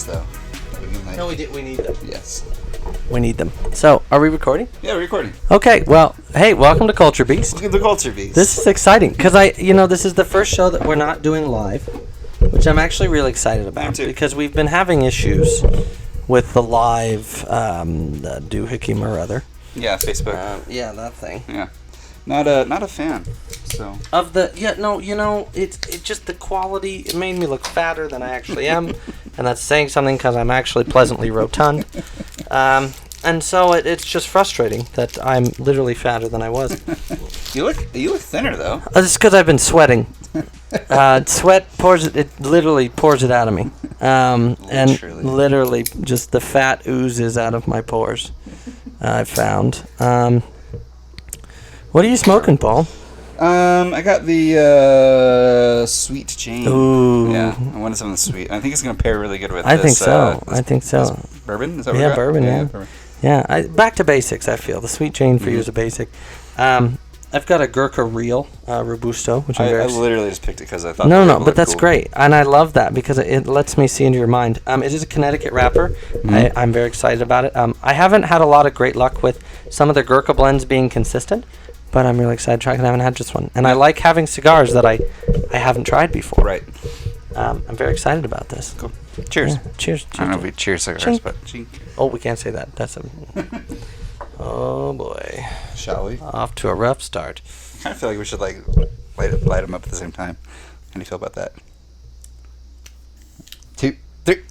though. No, we need them. Yes. We need them. So, are we recording? Yeah, we're recording. Okay, well, hey, welcome to Culture Beast. Look at the Culture Beast. This is exciting, because this is the first show that we're not doing live, which I'm actually really excited about, because we've been having issues with the live doohickey or other. Yeah, Facebook. Yeah, that thing. Yeah. Not a fan. So of the it's just the quality. It made me look fatter than I actually am, and that's saying something because I'm actually pleasantly rotund. And so it's just frustrating that I'm literally fatter than I was. You look thinner though. It's because I've been sweating. Sweat literally pours it out of me, and literally just the fat oozes out of my pores. I've found. What are you smoking, Paul? I got the sweet Jane. Ooh. Yeah, I wanted something sweet. I think it's gonna pair really good with I this. think so. I think so. Bourbon? Is that what yeah, bourbon. Yeah. Bourbon. Yeah. Back to basics. I feel the sweet Jane for you is a basic. I've got a Gurkha Real Robusto, which I'm very. I literally just picked it because I thought. No, but that's cool. Great, and I love that because it lets me see into your mind. It is a Connecticut wrapper. Mm-hmm. I'm very excited about it. I haven't had a lot of great luck with some of the Gurkha blends being consistent, but I'm really excited to try it. I haven't had just one, and I like having cigars that I haven't tried before. Right. I'm very excited about this. Cool. Cheers. Yeah, cheers. I don't know if we cheers cigars, Chink. but chink. Oh, we can't say that. That's a. Oh boy. Shall we? Off to a rough start. I kind of feel like we should light them up at the same time. How do you feel about that? 2, 3.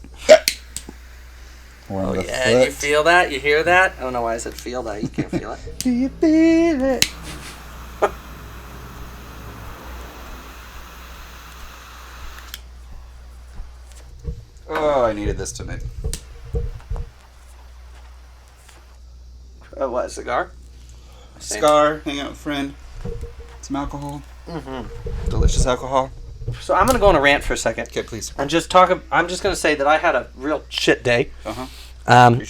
Oh yeah, you feel that? You hear that? I don't know why I said feel that. You can't feel it. Do you feel it? Oh, I needed this tonight. What, a cigar? Cigar, hang out with a friend, some alcohol. Mm-hmm. Delicious alcohol. So I'm going to go on a rant for a second. Okay, please. And just talk. I'm just going to say that I had a real shit day. Uh-huh.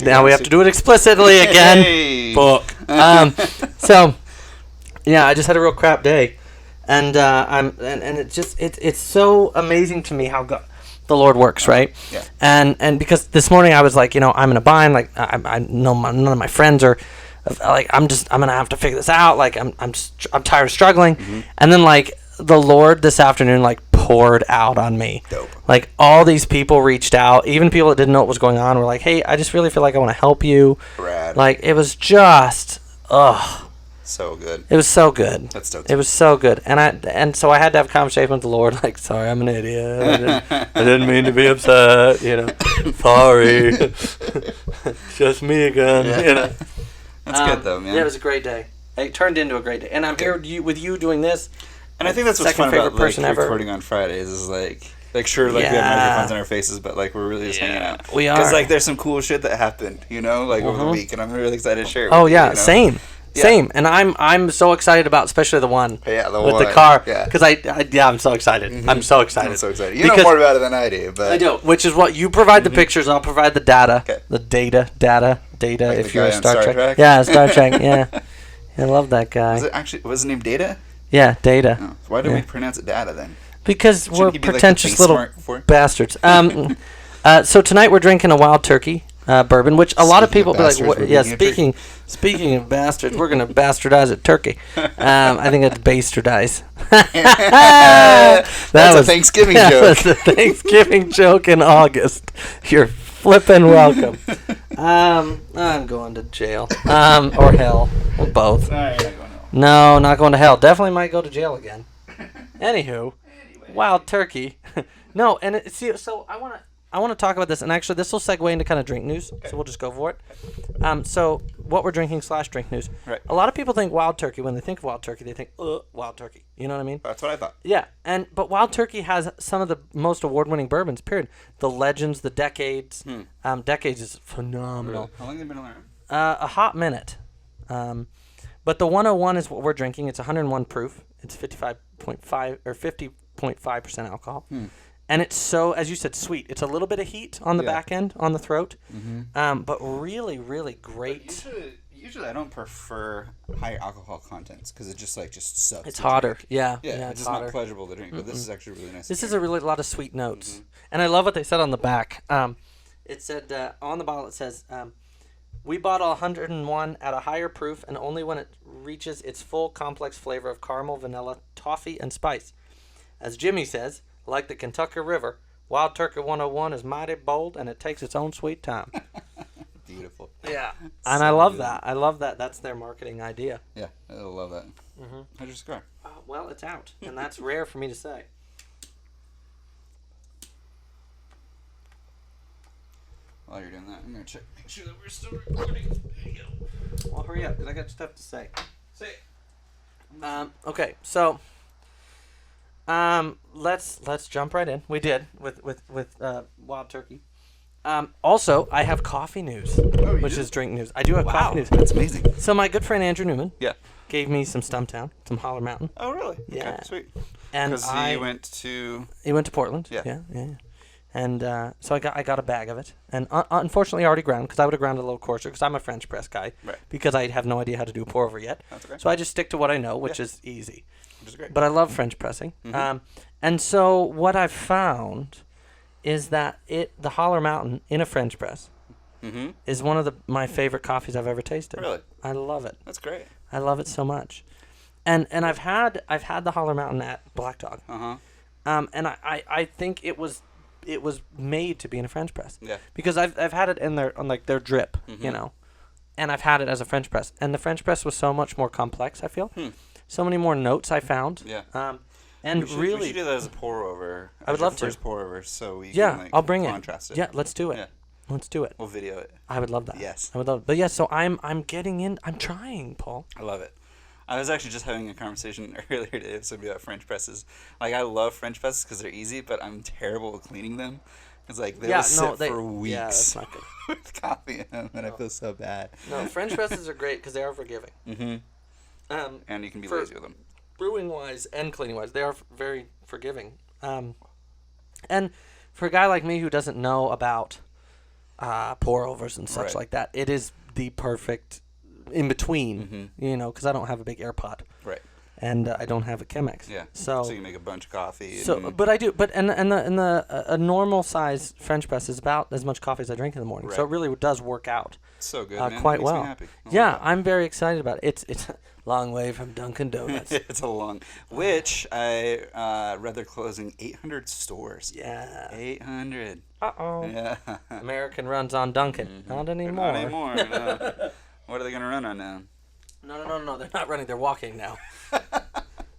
Now we have to do it explicitly again. Hey. Book. So, yeah, I just had a real crap day. And it's so amazing to me how the Lord works, right? Yeah. And because this morning I was like, I'm in a bind. Like I know none of my friends are, like I'm gonna have to figure this out. Like I'm tired of struggling. Mm-hmm. And then like the Lord this afternoon like poured out on me. Dope. Like all these people reached out, even people that didn't know what was going on were like, hey, I just really feel like I want to help you. Rad. Like it was just so good. It was so good. That's dope. It was so good, and so I had to have a conversation with the Lord. Like, sorry, I'm an idiot. I didn't mean to be upset. Sorry. Just me again. Yeah. That's good though, man. Yeah, it was a great day. It turned into a great day, and I'm here with you doing this. And I think that's what's fun about recording on Fridays is like sure, we have microphones in our faces, but like we're really just hanging out. We are. Because like there's some cool shit that happened, over the week, and I'm really excited to share it. Oh yeah, same. Yeah. Same, and I'm so excited about especially the one with the car because I'm so excited. Mm-hmm. I'm so excited. I'm so excited. You know more about it than I do, but I do. Which is what you provide the pictures. I'll provide the data. Okay. The data. Like if you're a Star Trek. Yeah, Star Trek. Yeah, I love that guy. Was his name Data? Yeah, Data. Oh, why do we pronounce it Data then? Because we're pretentious little bastards. So tonight we're drinking a Wild Turkey. Bourbon, which a lot of people be like, speaking of bastards, we're gonna bastardize it, turkey. I think it's bastardize. That was a Thanksgiving joke. That was a Thanksgiving joke in August. You're flipping welcome. I'm going to jail, or hell, or both. No, you're not going to hell. No, not going to hell. Definitely might go to jail again. Anywho, Wild Turkey. No, and so I want to talk about this, and actually this will segue into kind of drink news, so we'll just go for it. So what we're drinking / drink news. Right. A lot of people think Wild Turkey. When they think of Wild Turkey, they think, Wild Turkey. You know what I mean? That's what I thought. Yeah, but Wild Turkey has some of the most award-winning bourbons, period. The Legends, the Decades. Decades is phenomenal. How long have they been around? A hot minute. But the 101 is what we're drinking. It's 101 proof. It's 55.5 or 50.5% alcohol. And it's so, as you said, sweet. It's a little bit of heat on the back end, on the throat, but really, really great. Usually I don't prefer higher alcohol contents because it just sucks. It's hotter. Yeah, it's just hotter. not pleasurable to drink, but this is actually really nice. This is a lot of sweet notes. And I love what they said on the back. It said on the bottle. It says, "We bottle 101 at a higher proof, and only when it reaches its full complex flavor of caramel, vanilla, toffee, and spice. As Jimmy says, like the Kentucky River, Wild Turkey 101 is mighty bold, and it takes its own sweet time." Beautiful. Yeah, and I love that. I love that. That's their marketing idea. Yeah, I love that. How's your cigar? Well, it's out, and that's rare for me to say. While you're doing that, I'm gonna check, make sure that we're still recording. There you go. Well, hurry up, because I got stuff to say. Say it. Okay, so let's jump right in. We did with Wild Turkey. Also, I have coffee news, which is drink news. I do have coffee news. That's amazing. So my good friend Andrew Newman, gave me some Stumptown, some Holler Mountain. Oh, really? Yeah, okay, sweet. And because he went to Portland. Yeah. And so I got a bag of it, and unfortunately I already ground, because I would have ground a little coarser, because I'm a French press guy, right? Because I have no idea how to do a pour over yet. That's okay. So I just stick to what I know, which is easy. Which is great. But I love French pressing. And so what I've found is that the Holler Mountain in a French press is one of my favorite coffees I've ever tasted. Really? I love it. That's great. I love it so much. And I've had the Holler Mountain at Black Dog. And I think it was made to be in a French press. Yeah. Because I've had it in their drip, you know. And I've had it as a French press. And the French press was so much more complex, I feel. So many more notes I found. Yeah. And we really, should do that as a pour over. I would love first pour over, so we can can I'll bring contrast it. Yeah, let's do it. Yeah. Let's do it. We'll video it. I would love that. Yes. I would love it. But yeah, so I'm getting in. I'm trying, Paul. I love it. I was actually just having a conversation earlier today with somebody about French presses. Like, I love French presses because they're easy, but I'm terrible at cleaning them. It's like they will sit for weeks that's not good. with coffee in them, and I feel so bad. No, French presses are great because they are forgiving. And you can be lazy with them. Brewing wise and cleaning wise, they are very forgiving. And for a guy like me who doesn't know about pour overs and such like that, it is the perfect in between. You know, because I don't have a big air pot. Right. And I don't have a Chemex. Yeah. So you make a bunch of coffee. But I do. But a normal size French press is about as much coffee as I drink in the morning. Right. So it really does work out. So good, man. Quite well. Me happy. I'm very excited about it. It's a long way from Dunkin' Donuts. It's a long. Which I read they're closing 800 stores. Yeah. 800. Yeah. American runs on Dunkin'. Not anymore. Not anymore. No. What are they gonna run on now? No. They're not running. They're walking now.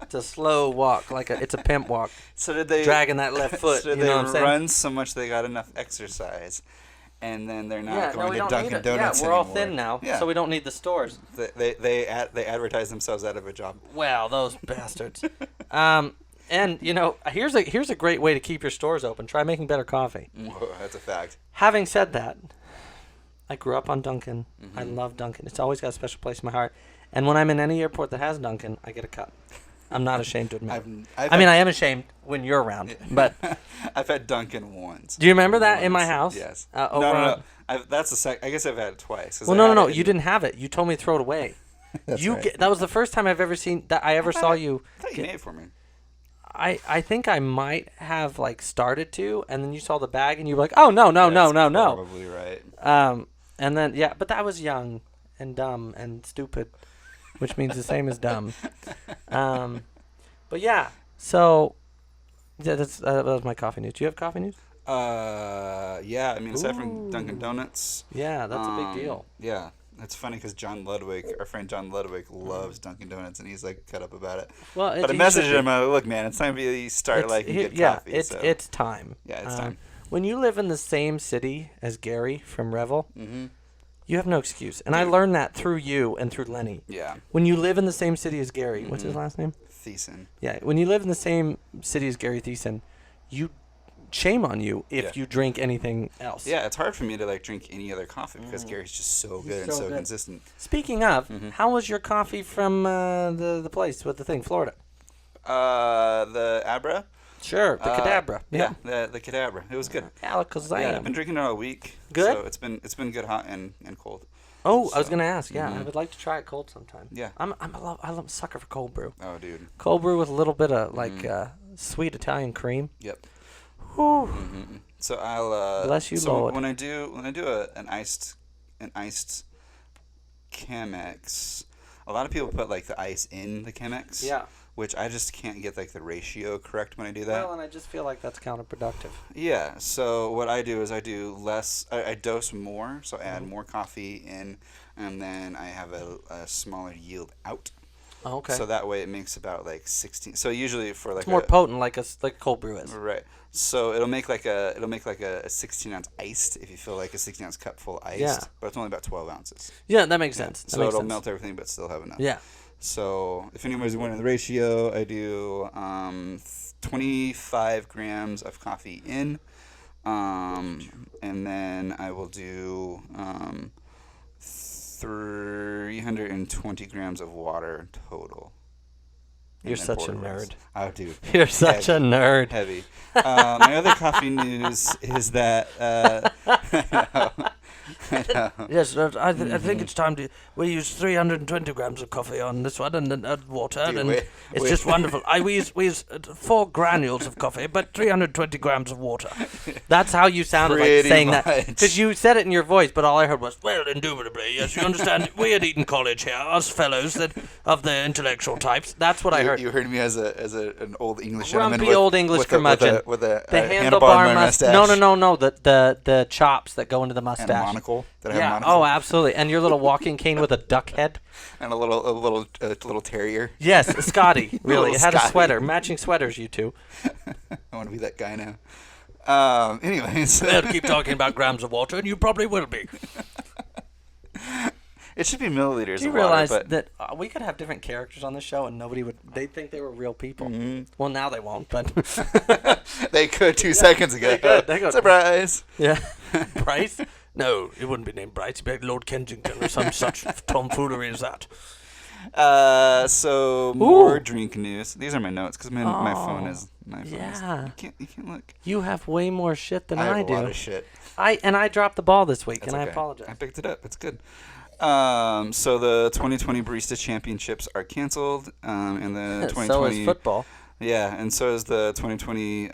It's a slow walk, it's a pimp walk. So did they dragging that left foot? So did they run so much they got enough exercise, and then they're not going to Dunkin' Donuts we're all anymore. thin now, so we don't need the stores. They advertise themselves out of a job. Well, those bastards. And here's a great way to keep your stores open. Try making better coffee. Whoa, that's a fact. Having said that, I grew up on Dunkin'. I love Dunkin'. It's always got a special place in my heart. And when I'm in any airport that has Dunkin', I get a cup. I'm not ashamed to admit. I am ashamed when you're around, but I've had Dunkin' once. Do you remember that in my house? Yes. No. That's the second. I guess I've had it twice. Well, no. You didn't have it. You told me to throw it away. Right. That was the first time I've ever seen that. I saw you. I thought you made it for me. I think I might have started to, and then you saw the bag and you were like, oh no. Probably right. And then but that was young and dumb and stupid, which means the same as dumb. But yeah, so that was my coffee news. Do you have coffee news? Yeah. I mean, aside from Dunkin' Donuts. Yeah, that's a big deal. Yeah. It's funny because our friend John Ludwig, loves Dunkin' Donuts, and he's cut up about it. Well, but I messaged him, look, man, it's time to start liking good coffee. It's time. Yeah, it's time. When you live in the same city as Gary from Revel, you have no excuse. And I learned that through you and through Lenny. Yeah. When you live in the same city as Gary, what's his last name? Thiessen. Yeah, when you live in the same city as Gary Thiessen, shame on you if you drink anything else. Yeah, it's hard for me to drink any other coffee because Gary's just so good and so consistent. Speaking of, how was your coffee from the place with the thing, Florida? The Abra? Sure, the Cadabra. Yeah, the Cadabra. It was good. Alakazam. Yeah, I've been drinking it all week. Good? So it's been good hot and cold. Oh, I was gonna ask. Yeah, I would like to try it cold sometime. Yeah. I love a sucker for cold brew. Oh, dude. Cold brew with a little bit of sweet Italian cream. Yep. Whew. So I'll. Bless you, so Lord. when I do an iced Chemex, a lot of people put like the ice in the Chemex. Yeah. Which I just can't get like the ratio correct when I do that. Well, and I just feel like that's counterproductive. Yeah. So what I do is I do less. I dose more. So I add more coffee in, and then I have a smaller yield out. Oh, okay. So that way it makes about like 16. So usually for like it's more potent, like a cold brew is. Right. So it'll make like a 16-ounce iced if you feel like a 16-ounce cup full iced. Yeah. But it's only about 12 ounces. Yeah, that makes sense. So it'll melt everything, but still have enough. Yeah. So if anybody's wondering the ratio, I do 25 grams of coffee in, and then I will do 320 grams of water total. You're such a nerd. Oh, dude. You're such a nerd. Heavy. My other coffee news is that... Yes, I think it's time to. We use 320 grams of coffee on this one and water, Dude, and it's just wonderful. We use 4 granules of coffee, but 320 grams of water. That's how you sounded like saying that, because you said it in your voice, but all I heard was, "Well, indubitably, yes, you understand. We at Eton College here, us fellows that of the intellectual types." That's what I heard. You heard me as an old English grumpy gentleman old English curmudgeon with a the handlebar mustache. No, the chops that go into the mustache. And a monocle. Yeah. Oh, absolutely. And your little walking cane with a duck head. And a little terrier. Yes, Scotty. Really, it had Scotty. a sweater, matching sweaters. You two. I want to be that guy now. Anyways, They'll keep talking about grams of water, and you probably will be. It should be milliliters. Do you of water, realize but that we could have different characters on the show, and nobody would? They'd think they were real people. Mm-hmm. Well, now they won't, but they could 2 seconds ago. They could. Surprise. Yeah, Bryce. No, it wouldn't be named Bryce. It'd be like Lord Kensington or some such tomfoolery as that. So more drink news. These are my notes because my phone is Yeah. You can't look. You have way more shit than I do. I have a lot of shit. I dropped the ball this week, That's and okay. I apologize. I picked it up. It's good. So the 2020 Barista Championships are canceled, and the 2020 so is football. Yeah, and so is the 2020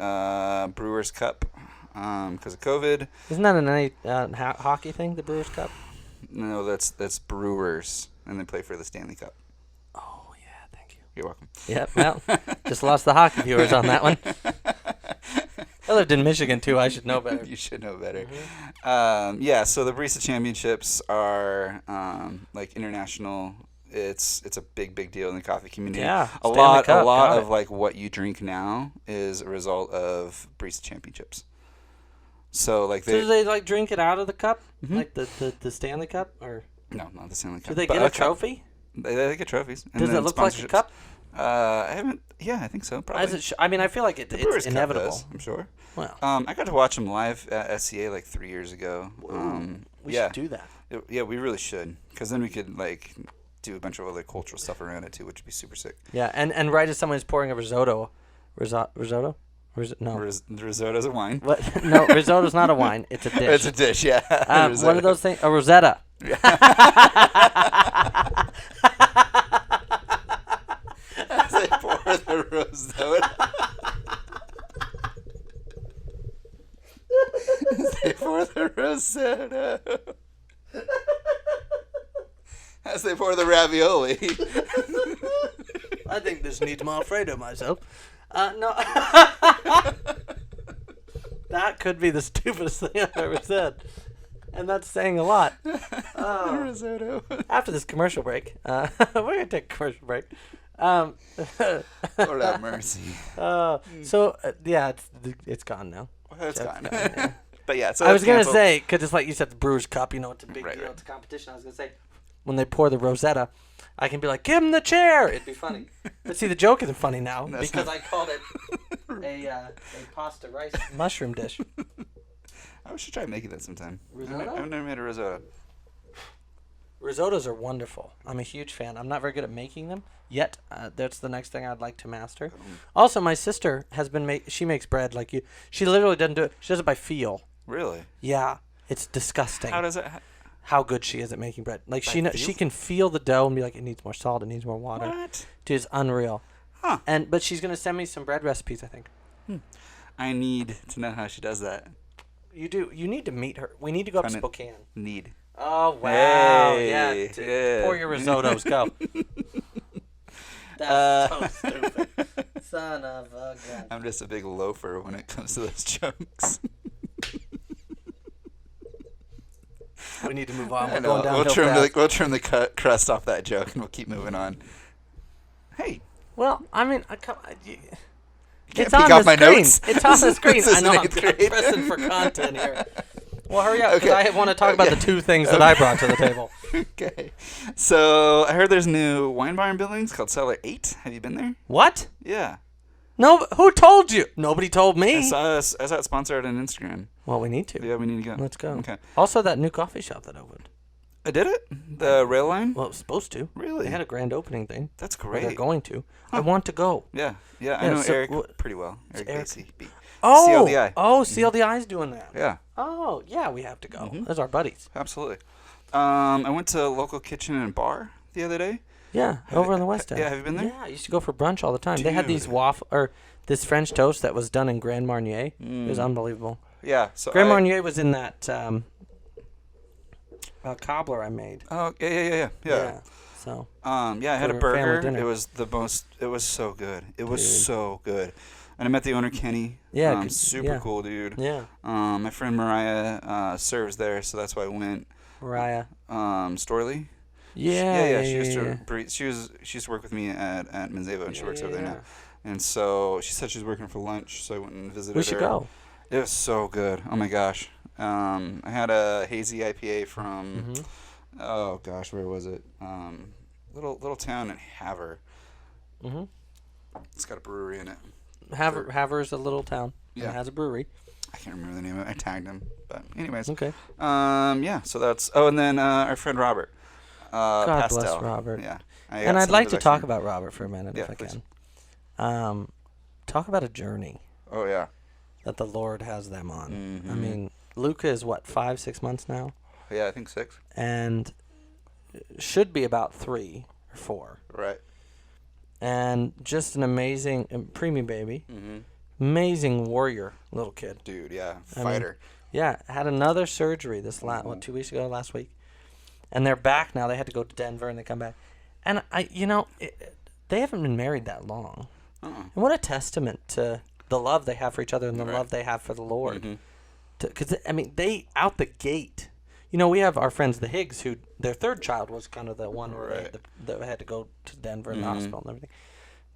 Brewers Cup because of COVID. Isn't that an hockey thing, the Brewers Cup? No, that's Brewers, and they play for the Stanley Cup. Oh yeah, thank you. You're welcome. Yep. Well, just lost the hockey viewers on that one. I lived in Michigan too. I should know better. You should know better. Mm-hmm. Yeah. So the Barista Championships are like international. It's a big deal in the coffee community. Yeah. A lot of like what you drink now is a result of Barista Championships. So like do they like drink it out of the cup, mm-hmm. like the Stanley Cup, or no, not the Stanley Cup. do they get a trophy? They get trophies. Does it look like a cup? I haven't. Yeah, I think so. Probably. I mean, I feel like it's inevitable. Does, I'm sure. Well, I got to watch them live at SCA like 3 years ago. we should do that. Yeah, we really should, because then we could like do a bunch of other cultural stuff around it too, which would be super sick. Yeah, and right as someone's pouring a risotto. No. Risotto's a wine. What? No, risotto's not a wine. It's a dish. It's a dish, yeah. What are those things? A Rosetta. As I pour the risotto. As they pour the risotto. As they pour the ravioli. I think this needs more Alfredo myself. No. That could be the stupidest thing I've ever said. And that's saying a lot. Risotto. After this commercial break, we're going to take a commercial break. Lord have mercy. Yeah, it's gone now. Well, it's gone. Yeah. But yeah, so I was going to say, because it's like you said, the Brewers Cup, it's a big deal. Right. It's a competition. I was going to say, when they pour the Rosetta, I can be like, give him the chair. It'd be funny. But see, the joke isn't funny now because I called it a pasta rice mushroom dish. I should try making that sometime. Risotto? I've never made a risotto. Risottos are wonderful. I'm a huge fan. I'm not very good at making them yet. That's the next thing I'd like to master. Also, my sister has been she makes bread like you. She literally doesn't do it. She does it by feel. Really? Yeah, it's disgusting. How does it? How good she is at making bread. Like she can feel the dough and be like, it needs more salt, it needs more water. What? Dude, it's unreal. Huh? But she's gonna send me some bread recipes, I think. I need to know how she does that. You do. You need to meet her. We need to go up to Spokane. Need. Oh wow! Hey, Yeah. Pour your risottos. Go. That's so stupid. Son of a gun. I'm just a big loafer when it comes to those jokes. We need to move on. We're going downhill. We'll trim the crust off that joke, and we'll keep moving on. Hey. Well, I mean, it's on the screen. It's on the screen. I know. I'm pressing for content here. Well, hurry up, because I want to talk about the two things that I brought to the table. Okay. So I heard there's a new wine bar in Billings called Cellar 8. Have you been there? What? Yeah. No. Who told you? Nobody told me. I saw it sponsored on Instagram. Well, we need to. Yeah, we need to go. Let's go. Okay. Also, that new coffee shop that opened. I did it? The rail line? Well, it was supposed to. Really? They had a grand opening thing. That's great. They're going to. Huh. I want to go. Yeah. I know Eric pretty well. Eric Basie. Oh, CLDI. CLDI's doing that. Yeah. Oh, yeah, we have to go. Those are our buddies. Absolutely. I went to a local kitchen and bar the other day. Yeah, over in the West End. Yeah, have you been there? Yeah, I used to go for brunch all the time. Dude. They had these this French toast that was done in Grand Marnier. It was unbelievable. Yeah. So Grand Marnier was in that cobbler I made. Oh, yeah. So. I had a burger. It was it was so good. It was so good. And I met the owner, Kenny. Yeah. Super cool dude. Yeah. My friend Mariah serves there, so that's why I went. Mariah. Storley. Yeah. She used to she used to work with me at Manzeva, and she works over there now. And so she said she's working for lunch, so I went and visited her. We should go. It was so good. Oh my gosh. I had a hazy IPA from oh gosh, where was it? Little town in Havre. It's got a brewery in it. Havre is a little town. Yeah. It has a brewery. I can't remember the name of it. I tagged him. But anyways. Okay. So that's and then our friend Robert. God Pastel. bless Robert. Yeah. And I'd like to talk about Robert for a minute if I please. can. Talk about a journey. Oh yeah. That the Lord has them on. I mean, Luca is what, 5-6 months now? Yeah, I think 6. And should be about 3 or 4. Right. And just an amazing preemie baby. Amazing warrior little kid. Dude, yeah. Fighter. Had another surgery this 2 weeks ago, last week. And they're back now. They had to go to Denver and they come back. And they haven't been married that long. And what a testament to the love they have for each other and the love they have for the Lord. Because, they, out the gate, we have our friends, the Higgs, who their third child was kind of the one where they had to go to Denver and the hospital and everything.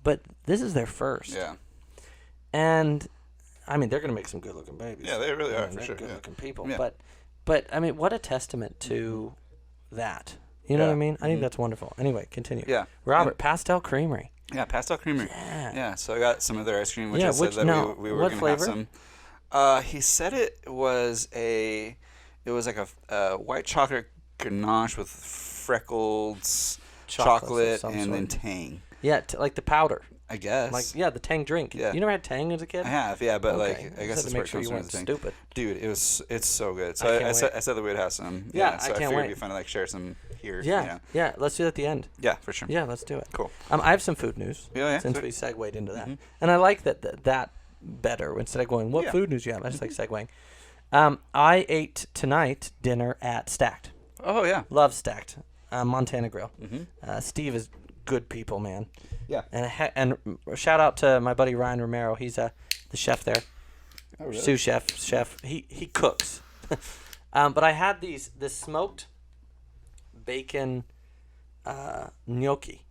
But this is their first. Yeah. And, they're going to make some good-looking babies. Yeah, they really are, for sure. Good-looking people. Yeah. But, what a testament to that. You know what I mean? I think that's wonderful. Anyway, continue. Yeah. Robert, Pastel Creamery. Yeah, Pastel Creamery. Yeah. So I got some of their ice cream, which I said that we were going to have some. He said it was like a white chocolate ganache with freckled chocolate and then Tang. Yeah, like the powder. I guess. The Tang drink. Yeah. You never had Tang as a kid? I have, yeah, but okay. I guess it's where it comes from. Stupid. Dude, it's so good. So I said that we'd have some. Yeah, so I can't figured wait. it'd be fun to share some here. Yeah. Let's do it at the end. Yeah, for sure. Yeah, let's do it. Cool. I have some food news. Yeah. Since we segued into that, and I like that better instead of going, "What food news you have?" I just like segueing. I ate tonight dinner at Stacked. Oh yeah. Love Stacked, Montana Grill. Steve is good people, man. Yeah. And shout out to my buddy Ryan Romero. He's the chef there. Oh, really? Sous chef. He cooks. But I had this smoked bacon gnocchi,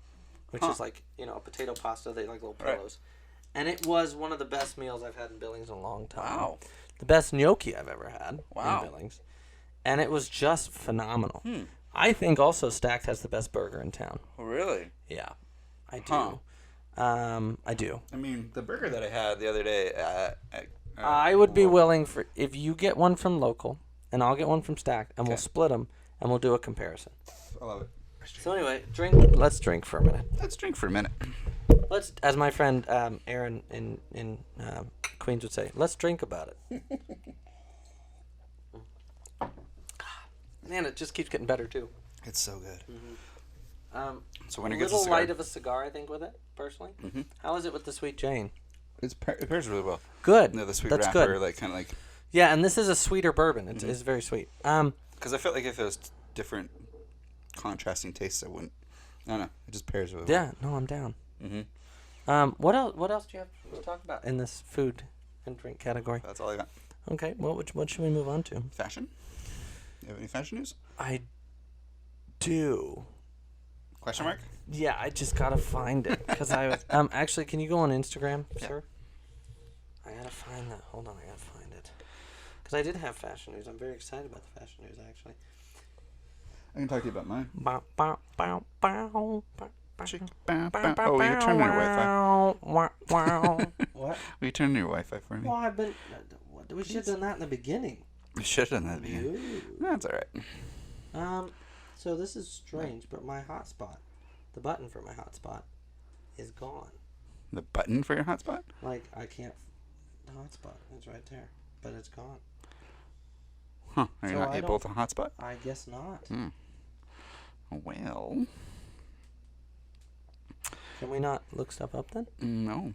which is like a potato pasta. They like little pillows, and it was one of the best meals I've had in Billings in a long time. Wow. The best gnocchi I've ever had in Billings, and it was just phenomenal. I think also Stacked has the best burger in town. Oh, really? Yeah, I do. I do. I mean, the burger that I had the other day. I would be willing if you get one from local, and I'll get one from Stacked, and we'll split them, and we'll do a comparison. I love it. So anyway, let's drink for a minute. Let's, as my friend Aaron in Queens would say, let's drink about it. Man, it just keeps getting better too. It's so good. So when it gets a little light of a cigar, I think, with it personally. How is it with the Sweet Jane? It pairs really well. Good. The sweet That's wrapper, good. kind of like. Yeah, and this is a sweeter bourbon. It's very sweet. Because I felt like if it was different contrasting tastes, I wouldn't. I don't know. It just pairs with. Yeah. No, I'm down. What else? What else do you have to talk about in this food and drink category? That's all I got. Okay. What should we move on to? Fashion. You have any fashion news? I do. Question mark? Yeah, I just gotta find it because I was. Actually, can you go on Instagram, sir? I gotta find that. Hold on, I gotta find it. Because I did have fashion news. I'm very excited about the fashion news, actually. I can talk to you about mine. Oh, you're turning your Wi-Fi. What? Will you turn your Wi-Fi for me? Well, I've been. We should have done that in the beginning. We should have done that in the beginning. That's all right. So this is strange, but my hotspot, the button for my hotspot, is gone. The button for your hotspot? Like, I can't. The hotspot is right there, but it's gone. Huh. Are you not able to hotspot? I guess not. Well. Can we not look stuff up then? No.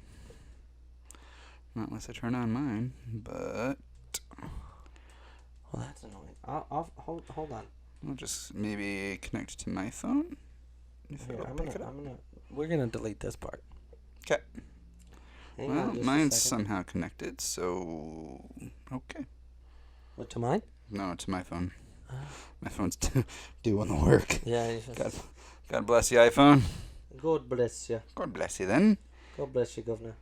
Not unless I turn on mine, but. Well, that's annoying. I'll hold on. I'll just maybe connect to my phone. We're gonna delete this part. Okay. Well, mine's somehow connected, so okay. What, to mine? No, to my phone. My phone's doing the work. Yeah. God bless you, iPhone. God bless you. God bless you, then. God bless you, governor.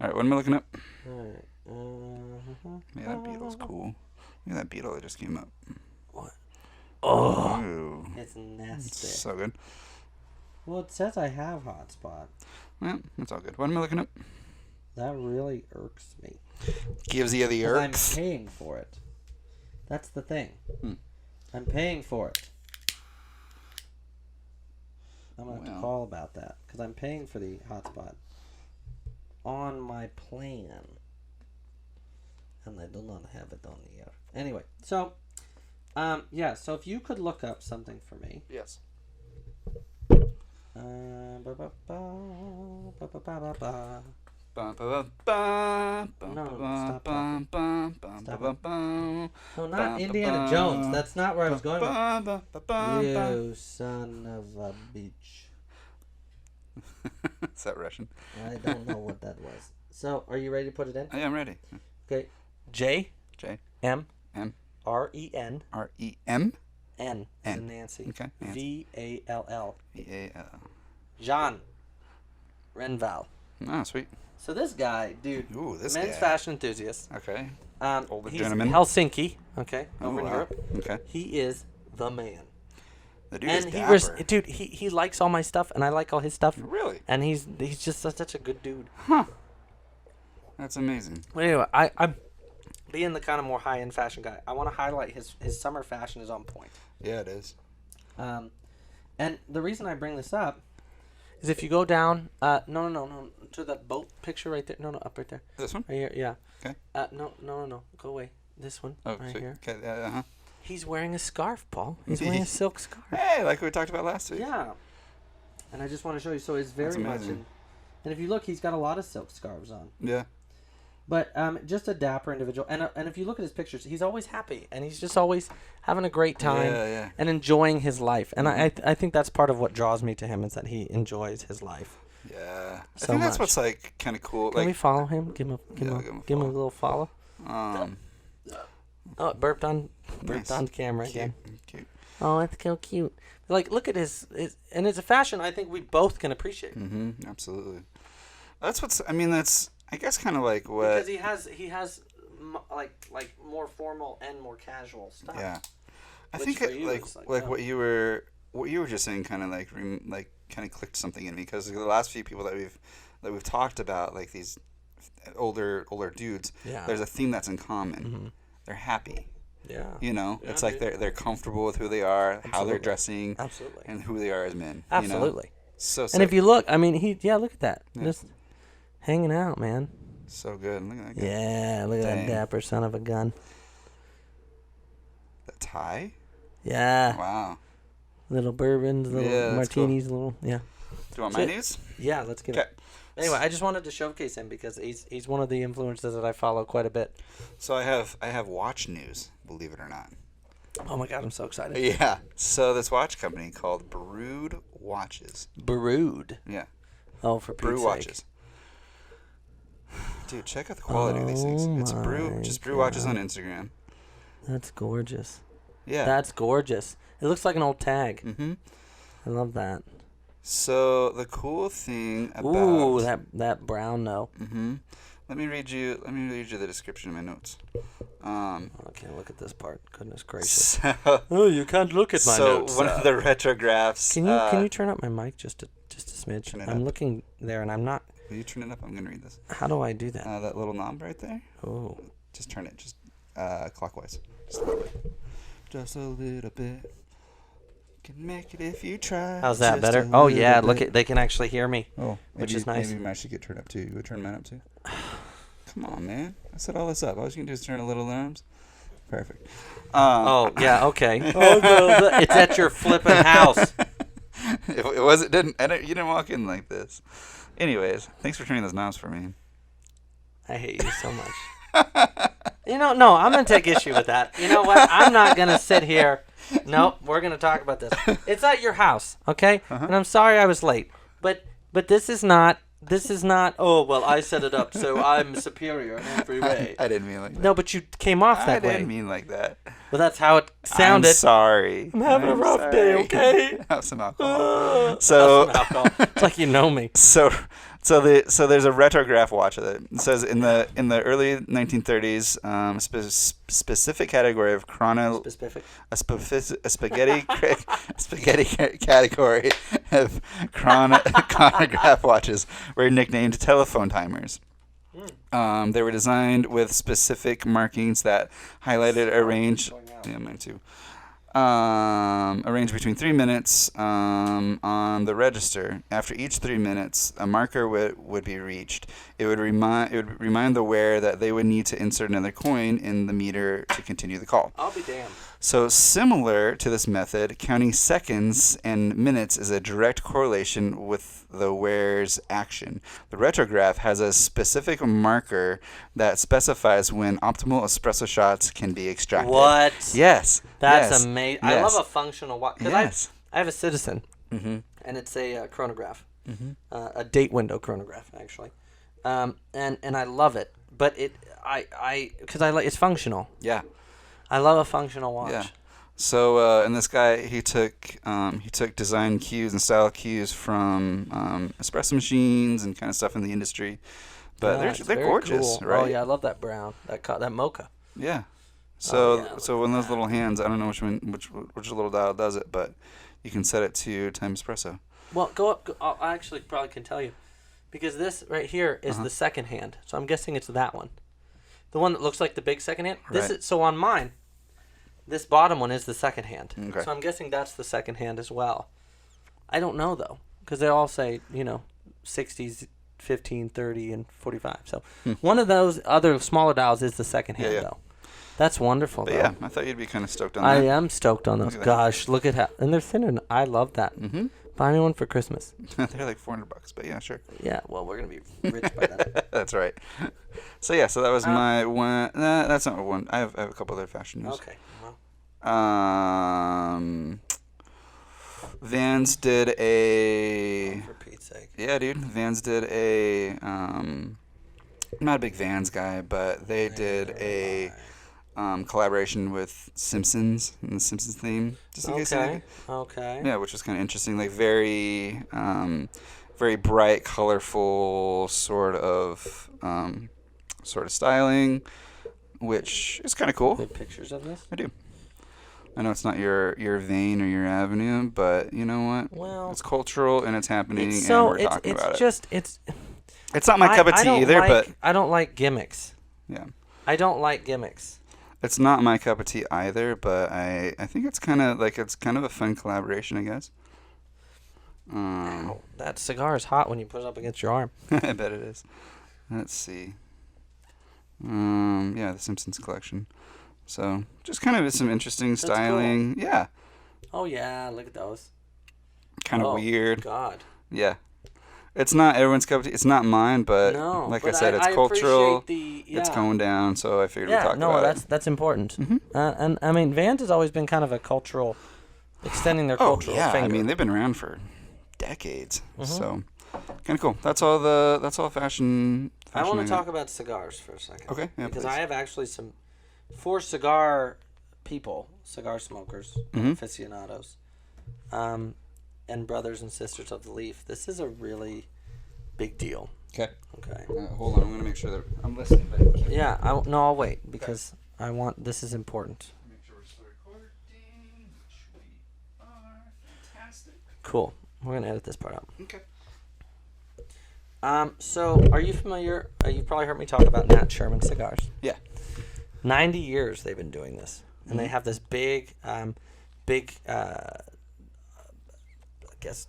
All right, what am I looking up? All right. Yeah, that beetle's cool. Look at that beetle that just came up. What? Oh, ooh. It's nasty. It's so good. Well, it says I have hotspot. Well, that's all good. What am I looking up? That really irks me. Gives you the irks? I'm paying for it. That's the thing. I'm paying for it. I'm going to have to call about that because I'm paying for the hotspot on my plan. And I do not have it on the air. Anyway, so, so if you could look up something for me. Yes. No, not Indiana Jones. That's not where I was going with. You son of a bitch. Is that Russian? I don't know what that was. So, are you ready to put it in? I am ready. Okay. J. M. R-E-N. R-E-M. N. Nancy. Okay. V-A-L-L. V-A-L. Jean Renval. Oh, sweet. So this guy, dude, this men's guy. fashion enthusiast. Okay. Older he's gentleman. Helsinki, okay, over in wow. Europe. Okay. He is the man. The dude is dapper. He likes all my stuff, and I like all his stuff. Really? And he's just such a good dude. Huh. That's amazing. But anyway, I'm being the kind of more high-end fashion guy. I want to highlight his summer fashion is on point. Yeah, it is. And the reason I bring this up is if you go down, no, to that boat picture right there. No, up right there. This one? Right here, yeah. Okay. No, go away. This one, right sweet. here. Okay, He's wearing a scarf, Paul. He's wearing a silk scarf. Hey, like we talked about last week. Yeah. And I just want to show you. So it's very much and if you look, he's got a lot of silk scarves on. Yeah. But just a dapper individual. And if you look at his pictures, he's always happy. And he's just always having a great time and enjoying his life. And I think that's part of what draws me to him is that he enjoys his life. Yeah. So I think that's much. what's like kind of cool. Can we follow him? Give him a little follow. Oh, it burped on camera again. Cute. Oh, that's so cute. Like, look at his and it's a fashion I think we both can appreciate. Mm-hmm. Absolutely. That's I guess kind of like what because he has like more formal and more casual stuff. Yeah, I think what you were just saying kind of like kind of clicked something in me because the last few people that we've talked about, like these older dudes, there's a theme that's in common. Mm-hmm. They're happy. Yeah. You know, it's like they're comfortable with who they are, absolutely. How they're dressing, absolutely, and who they are as men. Absolutely. You know? So sick. And if you look, I mean, look at that, just hanging out, man. So good. Look at that guy. Yeah, look at that dapper son of a gun. The tie? Yeah. Wow. Little bourbons, little martinis, cool. Do you want my news? Yeah, let's get it. Anyway, I just wanted to showcase him because he's one of the influencers that I follow quite a bit. So I have watch news, believe it or not. Oh my God, I'm so excited. Yeah. So this watch company called Brewed Watches. Brewed? Yeah. Oh, for Pete's Brew sake. Watches. Dude, check out the quality of these things. It's Brew Watches on Instagram. That's gorgeous. Yeah. That's gorgeous. It looks like an old tag. Mm-hmm. I love that. So the cool thing about that brown though. Mm-hmm. Let me read you the description of my notes. I can't look at this part. Goodness gracious. So, you can't look at my notes. So one of the retrographs. Can you turn up my mic just a smidge? I'm up. looking there and I'm not. Will you turn it up? I'm gonna read this. How do I do that? That little knob right there. Oh. Just turn it clockwise. Just a little bit. Just a little bit. Can make it if you try. How's that better? Oh yeah, look at they can actually hear me. Oh, which is nice. Maybe mine should get turned up too. You would turn mine up too. Come on, man. I set all this up. All you can do is turn a little arms. Perfect. Oh yeah, okay. It's at your flipping house. You didn't walk in like this. Anyways, thanks for turning those knobs for me. I hate you so much. No, I'm gonna take issue with that. You know what? I'm not gonna sit here. Nope, we're gonna talk about this. It's at your house, okay? Uh-huh. And I'm sorry I was late, but this is not. Oh well, I set it up, so I'm superior in every way. I didn't mean like that. No, but you came off that way. I didn't mean like that. Well, that's how it sounded. I'm sorry. I'm having a rough day, okay? Have some alcohol. Have some alcohol. It's like you know me. So there's a retrograph watch that it says in the early 1930s, specific category of spaghetti category of chronograph watches were nicknamed telephone timers. They were designed with specific markings that highlighted a range. Yeah, mine too. A range between 3 minutes on the register. After each 3 minutes, a marker would be reached. It would remind the wearer that they would need to insert another coin in the meter to continue the call. I'll be damned. So similar to this method, counting seconds and minutes is a direct correlation with the wearer's action. The retrograph has a specific marker that specifies when optimal espresso shots can be extracted. What? Yes. That's amazing. Yes. I love a functional watch. Yes. I have a Citizen, and it's a chronograph, a date window chronograph, actually, and I love it. But it's functional. Yeah. I love a functional watch. Yeah. So and this guy he took design cues and style cues from espresso machines and kind of stuff in the industry, but they're gorgeous, cool. right? Oh yeah, I love that brown, that mocha. Yeah. So when those little hands, I don't know which little dial does it, but you can set it to time espresso. Well, go up. I actually probably can tell you, because this right here is the second hand. So I'm guessing it's that one, the one that looks like the big second hand. This is so on mine. This bottom one is the second hand. Okay. So I'm guessing that's the second hand as well. I don't know though, because they all say 60s, 15, 30, and 45. So one of those other smaller dials is the second hand though. That's wonderful. But though. I thought you'd be kind of stoked on that. I am stoked on those. Gosh, look at how, and they're thinner. I love that. Mm-hmm. Buy me one for Christmas. They're like $400, but yeah, sure. Yeah, well, we're gonna be rich by then. That's right. So that was my one. That's not one. I have a couple other fashion news. Okay. Vans did a. For Pete's sake. Yeah, dude. Vans did a. I'm not a big Vans guy, but they did a. Collaboration with Simpsons and the Simpsons theme. Just in case. Okay. Yeah, which was kind of interesting. Like very, very bright, colorful sort of styling, which is kind of cool. Good pictures of this. I do. I know it's not your vein or your avenue, but you know what? Well, it's cultural and it's happening, and we're talking about it. It's not my cup of tea either, but I don't like gimmicks. Yeah. I don't like gimmicks. It's not my cup of tea either, but I think it's kind of a fun collaboration, I guess. Ow, that cigar is hot when you put it up against your arm. I bet it is. Let's see. The Simpsons collection. So just kind of some interesting styling. Cool. Yeah. Oh yeah, look at those. Kind of weird. God. Yeah. It's not everyone's cup of tea. It's not mine, but like I said, it's cultural. It's going down, so I figured we'd talk about it. That's important. Mm-hmm. And I mean, Vans has always been kind of a cultural, extending their cultural finger. I mean, they've been around for decades, so kind of cool. That's all fashion. I want to talk about cigars for a second. Okay, yeah, because please. I have actually four cigar people, cigar smokers, aficionados, and brothers and sisters of the leaf. This is a really big deal. Okay. Hold on, I'm going to make sure that I'm listening. But yeah, I'll wait because I want. This is important. Make sure we're still recording, which we are. Fantastic. Cool. We're going to edit this part out. Okay. So, are you familiar? You've probably heard me talk about Nat Sherman cigars. Yeah. 90 years they've been doing this, and they have this big, I guess,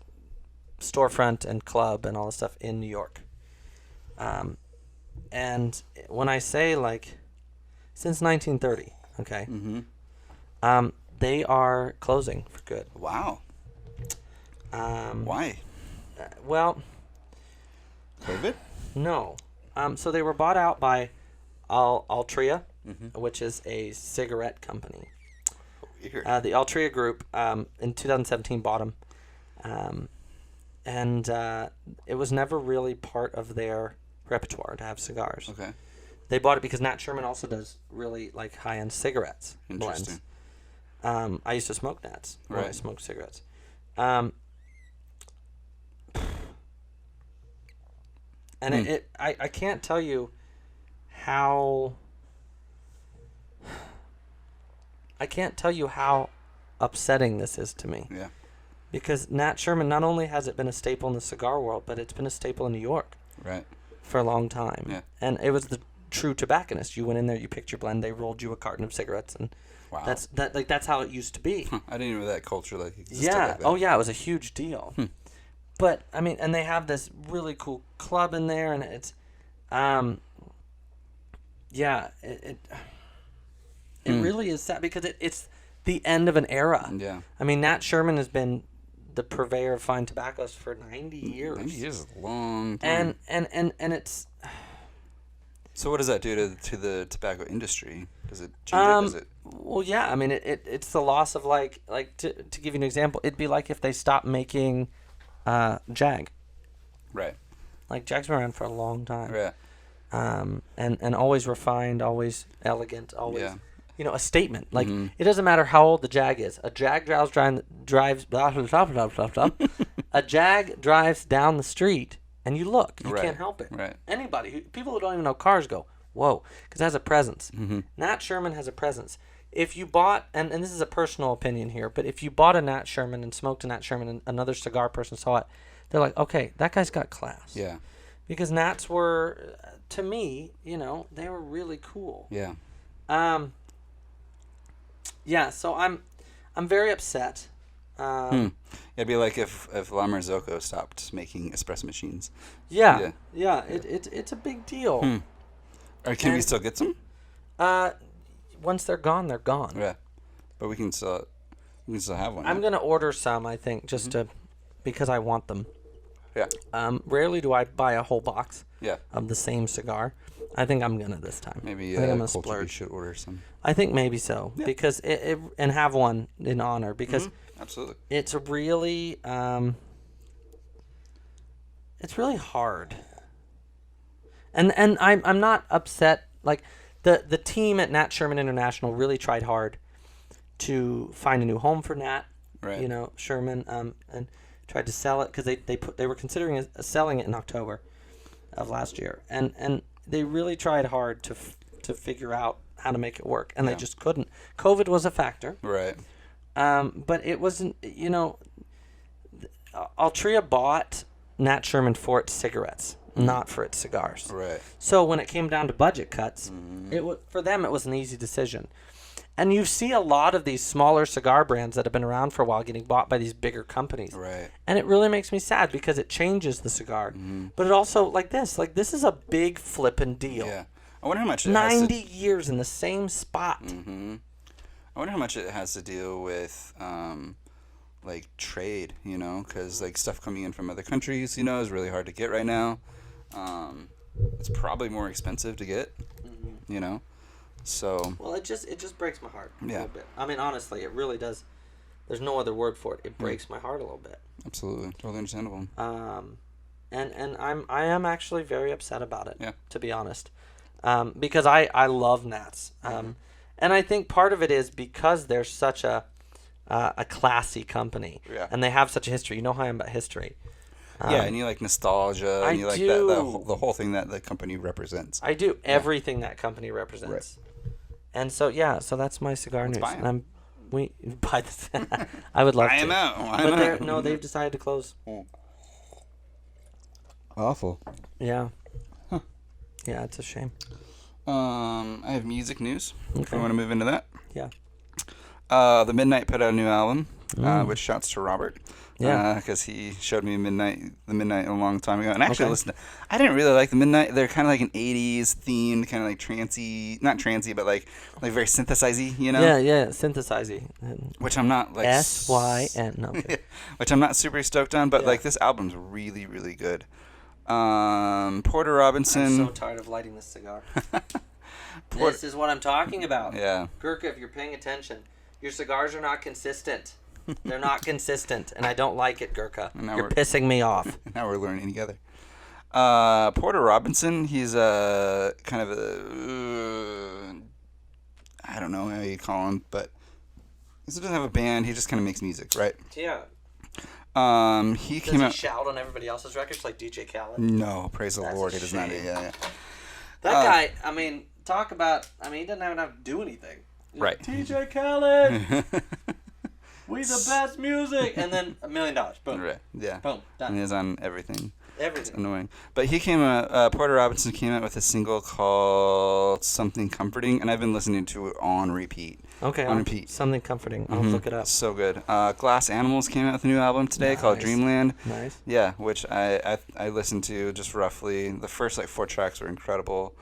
storefront and club and all this stuff in New York. And when I say since 1930, okay, they are closing for good. Wow. Why? Well, COVID? No. So they were bought out by Altria, which is a cigarette company. Weird. The Altria Group in 2017 bought them. And it was never really part of their repertoire to have cigars. Okay. They bought it because Nat Sherman also does really high-end cigarettes. Interesting. Blends. I used to smoke Nats when I smoked cigarettes. And I can't tell you how upsetting this is to me. Yeah. Because Nat Sherman, not only has it been a staple in the cigar world, but it's been a staple in New York. Right. For a long time. Yeah. And it was the true tobacconist. You went in there, you picked your blend, they rolled you a carton of cigarettes, and wow. that's how it used to be. I didn't even know that culture existed. Yeah. Like that. Oh yeah, it was a huge deal. But I mean, and they have this really cool club in there, and it's, it really is sad because it's the end of an era. Yeah. I mean, Nat Sherman has been the purveyor of fine tobaccos for 90 years. 90 years is a long time. And it's. So what does that do to the tobacco industry? Does it change it? Well, yeah. I mean, it's the loss of to give you an example, it'd be like if they stopped making Jag. Right. Jag's been around for a long time. Yeah. And always refined, always elegant, always. Yeah. A statement. It doesn't matter how old the Jag is. A Jag drives blah, blah, blah, blah, blah, blah. A Jag drives down the street, and you look. You can't help it. Right. People who don't even know cars go, whoa, because it has a presence. Nat Sherman has a presence. If you bought, and this is a personal opinion here, but if you bought a Nat Sherman and smoked a Nat Sherman and another cigar person saw it, they're like, okay, that guy's got class. Yeah. Because Nats were, to me, they were really cool. Yeah. Yeah, so I'm very upset. It'd be like if La Marzocco stopped making espresso machines. Yeah. It's a big deal. Or can we still get some? Once they're gone, they're gone. Yeah, but we can still have one. I'm gonna order some, I think, just because I want them. Yeah. Rarely do I buy a whole box. Yeah. Of the same cigar. I think I'm gonna this time. Maybe I think I'm gonna splurge. Should order some. I think maybe so because and have one in honor because absolutely it's really hard. And I'm not upset. The team at Nat Sherman International really tried hard to find a new home for Nat. Right. Sherman and tried to sell it because they were considering selling it in October of last year, and they really tried hard to figure out how to make it work, and they just couldn't. COVID was a factor, right? But it wasn't. Altria bought Nat Sherman for its cigarettes, not for its cigars. Right. So when it came down to budget cuts, for them it was an easy decision. And you see a lot of these smaller cigar brands that have been around for a while getting bought by these bigger companies. Right. And it really makes me sad because it changes the cigar. But it also, this is a big flippin' deal. Yeah. I wonder how much it 90 years in the same spot. I wonder how much it has to deal with, like trade, because like stuff coming in from other countries, is really hard to get right now. It's probably more expensive to get, So. Well, it just breaks my heart a little bit. I mean, honestly, it really does. There's no other word for it. It breaks my heart a little bit. Absolutely, totally understandable. And I am actually very upset about it. Yeah. To be honest, because I love Nats. And I think part of it is because they're such a classy company. Yeah. And they have such a history. You know how I am about history. And you like nostalgia, and you like the whole thing that the company represents. I do everything that company represents, and so that's my cigar news. And we buy this. I would love to. I know. They've decided to close. Awful. Yeah. Huh. Yeah, it's a shame. I have music news. Okay. If we want to move into that. Yeah. The Midnight put out a new album, which shouts to Robert. Yeah. Because he showed me the Midnight a long time ago. And actually I didn't really like the Midnight. They're kind of like an 80s themed, kind of like trancey, not trancey, but like very synthesize-y, Yeah, synthesize-y. Which I'm not like... S-Y-N, no. Which I'm not super stoked on, but like this album's really, really good. Porter Robinson... I'm so tired of lighting this cigar. This is what I'm talking about. Yeah. Gurkha, if you're paying attention, your cigars are not consistent. They're not consistent, and I don't like it, Gurkha. You're pissing me off. Now we're learning together. Porter Robinson, he's kind of I don't know how you call him, but he doesn't have a band. He just kind of makes music, right? Yeah. He came out. Does he shout on everybody else's records like DJ Khaled? No, praise the Lord, he does not. Yeah. That guy, I mean, talk about. I mean, he doesn't even have to do anything. Right. DJ Khaled. We the best music, and then $1 million. Boom. Right. Yeah. Boom. Done. And he's on everything. Everything. It's annoying. But he Porter Robinson came out with a single called Something Comforting, and I've been listening to it on repeat. Okay. On repeat. Something Comforting. I'll look it up. So good. Glass Animals came out with a new album today called Dreamland. Nice. Yeah, which I listened to just roughly. The first 4 tracks were incredible.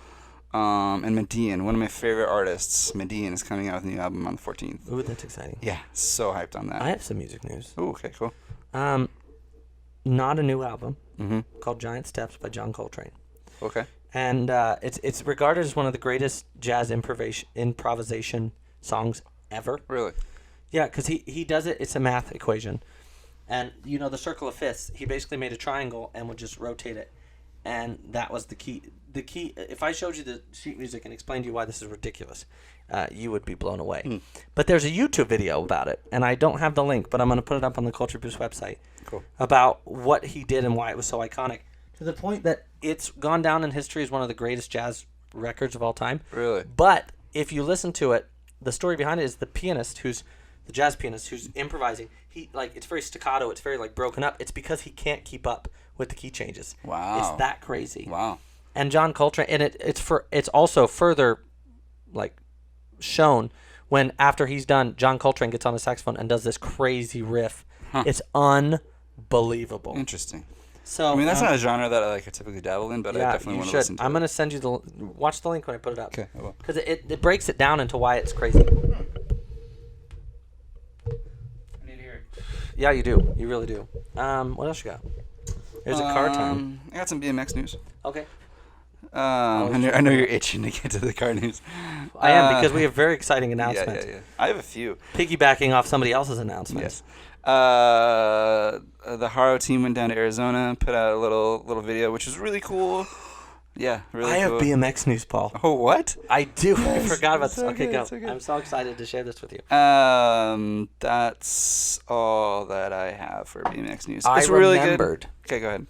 And Medellin, one of my favorite artists, Medellin, is coming out with a new album on the 14th. Ooh, that's exciting. Yeah, so hyped on that. I have some music news. Ooh, okay, cool. Not a new album, called Giant Steps by John Coltrane. Okay. And it's regarded as one of the greatest jazz improvisation songs ever. Really? Yeah, because he does it. It's a math equation. And, the circle of fifths, he basically made a triangle and would just rotate it. And that was the key. The key, if I showed you the sheet music and explained to you why this is ridiculous, you would be blown away. But there's a YouTube video about it, and I don't have the link, but I'm going to put it up on the Culture Boost website. Cool. About what he did and why it was so iconic, to the point that it's gone down in history as one of the greatest jazz records of all time. Really? But if you listen to it, the story behind it is the jazz pianist who's improvising. It's very staccato. It's very broken up. It's because he can't keep up with the key changes. Wow. It's that crazy. Wow. And John Coltrane, and it's also further shown when after he's done, John Coltrane gets on the saxophone and does this crazy riff. Huh. It's unbelievable. Interesting. So I mean, that's not a genre that I typically dabble in, but I definitely want to listen to I'm going to send you watch the link when I put it up. Okay, I will. Because it breaks it down into why it's crazy. I need to hear it. Yeah, you do. You really do. What else you got? There's a car time. I got some BMX news. Okay. I know you're itching to get to the car news. I am, because we have very exciting announcements. Yeah. I have a few. Piggybacking off somebody else's announcements. Yes. The Haro team went down to Arizona, put out a little video, which was really cool. Yeah, really cool. I have BMX news, Paul. Oh, what? I do. Yes, I forgot about this. Okay, go. So I'm so excited to share this with you. That's all that I have for BMX news. It's really good. Okay, go ahead.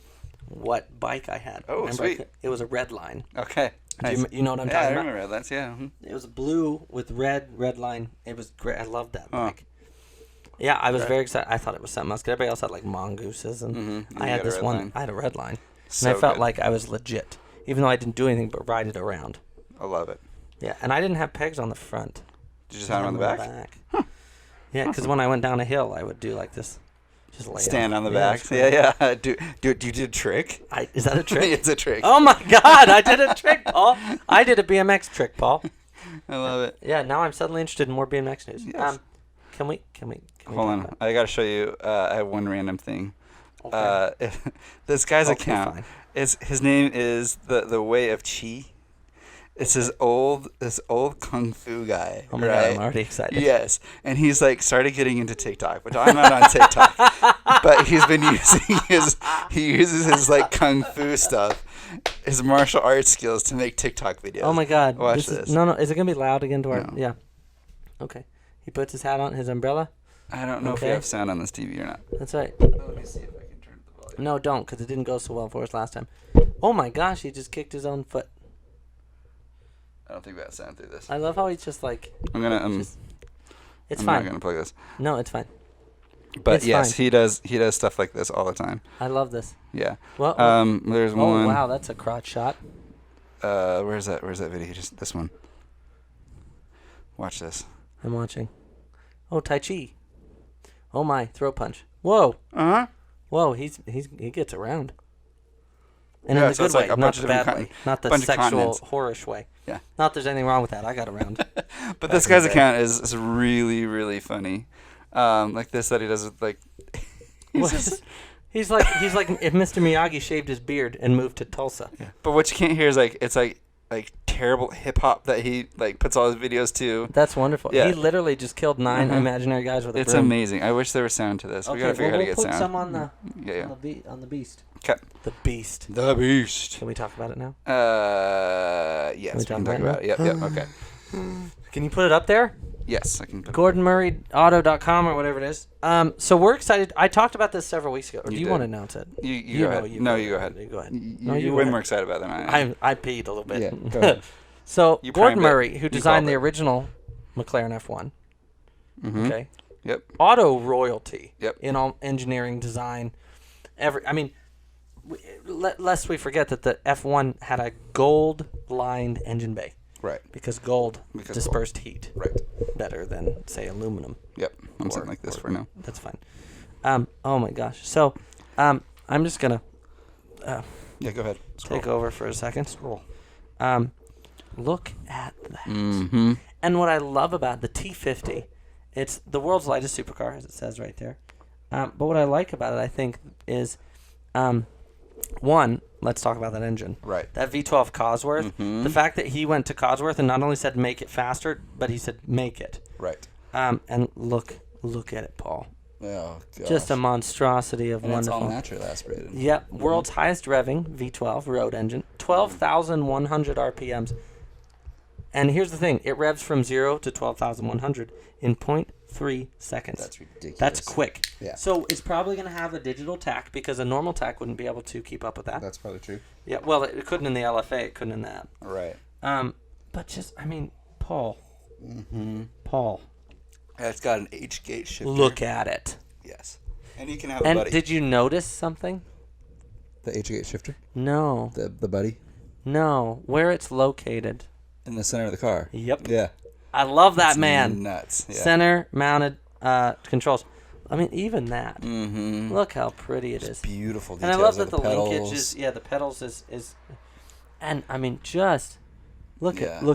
what bike I had. Oh, remember, sweet. It was a red line. Okay. Nice. You know what I'm talking about? Yeah, I remember red lines, yeah. Mm-hmm. It was blue with red line. It was great. I loved that bike. Yeah, I was very excited. I thought it was something else. Everybody else had like mongooses, and I had this one. I had a red line. So and I felt like I was legit, even though I didn't do anything but ride it around. I love it. Yeah, and I didn't have pegs on the front. Did you just have them on the back? Huh. Yeah, because when I went down a hill, I would do like this. Just lay stand on the back. Yeah. Do you did a trick? Is that a trick? It's a trick. Oh my God! I did a trick, Paul. I did a BMX trick, Paul. I love it. Yeah. Now I'm suddenly interested in more BMX news. Yes. Can we Hold on. I got to show you. I have one random thing. Okay. This guy's account. His name is the Way of Chi. It's this old kung fu guy. Oh my God, I'm already excited. Yes, and he's like started getting into TikTok, which I'm not on TikTok, but he's been using he uses his like kung fu stuff, his martial arts skills to make TikTok videos. Oh my God, watch this. No, is it gonna be loud again to our? No. Yeah. Okay. He puts his hat on, his umbrella. I don't know if we have sound on this TV or not. That's right. Let me see if I can turn the volume. No, don't, because it didn't go so well for us last time. Oh my gosh, he just kicked his own foot. I don't think we have sound through this. I love how he's just like. I'm gonna it's I'm fine. not gonna plug this. No, it's fine. But it's yes, fine. he does stuff like this all the time. I love this. Yeah. Well, there's one. Oh wow, that's a crotch shot. Where's that video? Just this one. Watch this. I'm watching. Oh, Tai Chi. Oh my, throat punch. Whoa. Whoa, he gets around. And in the good way, not the bad way, not the sexual, whorish way. Yeah. Not there's anything wrong with that. I got around. But this guy's account is really, really funny. Like this that he does with like. He's like if Mr. Miyagi shaved his beard and moved to Tulsa. Yeah. But what you can't hear is like it's like terrible hip hop that he like puts all his videos to. That's wonderful. Yeah. He literally just killed 9 imaginary guys with a broom. It's amazing. I wish there was sound to this. Okay, we gotta figure out how to get sound. We'll put some on the on the beast. Okay. The beast. The beast. Can we talk about it now? Yes, we can talk about it. Yep. Okay. Can you put it up there? Yes, I can. GordonMurrayAuto.com or whatever it is. So we're excited. I talked about this several weeks ago. Or do you want to announce it? You go ahead. No, you go ahead. You go ahead. You're way more excited about it than I am. I peed a little bit. Yeah, go ahead. So Gordon Murray, who designed the original McLaren F1. Mm-hmm. Okay. Yep. Auto royalty. Yep. In all engineering, design, lest we forget that the F1 had a gold-lined engine bay. Right. Because gold dispersed heat. Right. Better than, say, aluminum. Yep. I'm sitting like this for now. That's fine. Oh my gosh. So, I'm just gonna. Yeah, go ahead. Take over for a second. Scroll. Look at that. Mm-hmm. And what I love about the T50, it's the world's lightest supercar, as it says right there. But what I like about it, I think, is, one, let's talk about that engine. Right. That V12 Cosworth. Mm-hmm. The fact that he went to Cosworth and not only said make it faster, but he said make it. Right. And look at it, Paul. Oh, gosh. Just a monstrosity of wonderful. It's all naturally aspirated. Yep. World's highest revving V12 road engine. 12,100 RPMs. And here's the thing. It revs from 0 to 12,100 in 0.3 seconds. That's ridiculous. That's quick. Yeah. So it's probably going to have a digital tach because a normal tach wouldn't be able to keep up with that. That's probably true. Yeah. Well, it couldn't in the LFA. It couldn't in that. Right. But just, Paul. Mm-hmm. Paul. It's got an H-gate shifter. Look at it. Yes. And you can have a and buddy. Did you notice something? The H-gate shifter? No. The buddy? No. Where it's located. In the center of the car. Yep. Yeah. I love that, it's man. Nuts. Yeah. Center mounted controls. Even that. Mm-hmm. Look how pretty it is. Beautiful details. And I love that the linkage is, the pedals is, and just look at it.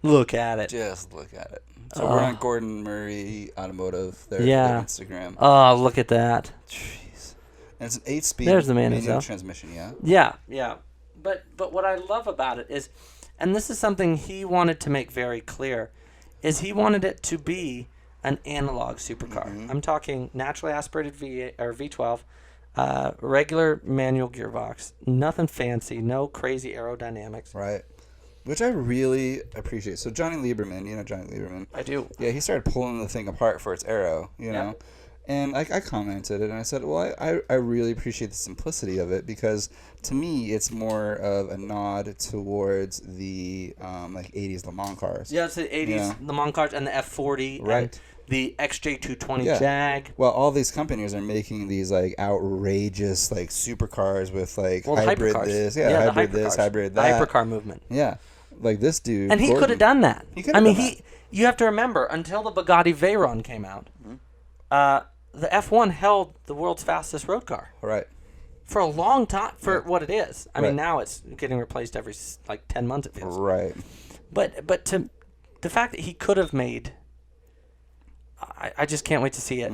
Look at it. Just look at it. So we're on Gordon Murray Automotive. Their Instagram. Oh, look at that. Jeez. And it's an 8-speed There's the man manual transmission, yeah? Yeah. But what I love about it is, and this is something he wanted to make very clear, is he wanted it to be an analog supercar. Mm-hmm. I'm talking naturally aspirated V12, regular manual gearbox, nothing fancy, no crazy aerodynamics. Right. Which I really appreciate. So Johnny Lieberman, you know Johnny Lieberman? I do. Yeah, he started pulling the thing apart for its aero, you know? And I commented and I said, well, I really appreciate the simplicity of it because to me it's more of a nod towards the 80s Le Mans cars. Yeah, it's the 80s Le Mans cars and the F40 and the XJ220 Jag. Well, all these companies are making these outrageous supercars with hybrid hypercars. This, hybrid this, hybrid that. The hypercar movement. Yeah. Like this dude. And he could have done that. He could have done that. You have to remember, until the Bugatti Veyron came out, the F1 held the world's fastest road car. Right. For a long time, for what it is. I mean, now it's getting replaced every 10 months, it feels. Right. But to the fact that he could have made I just can't wait to see it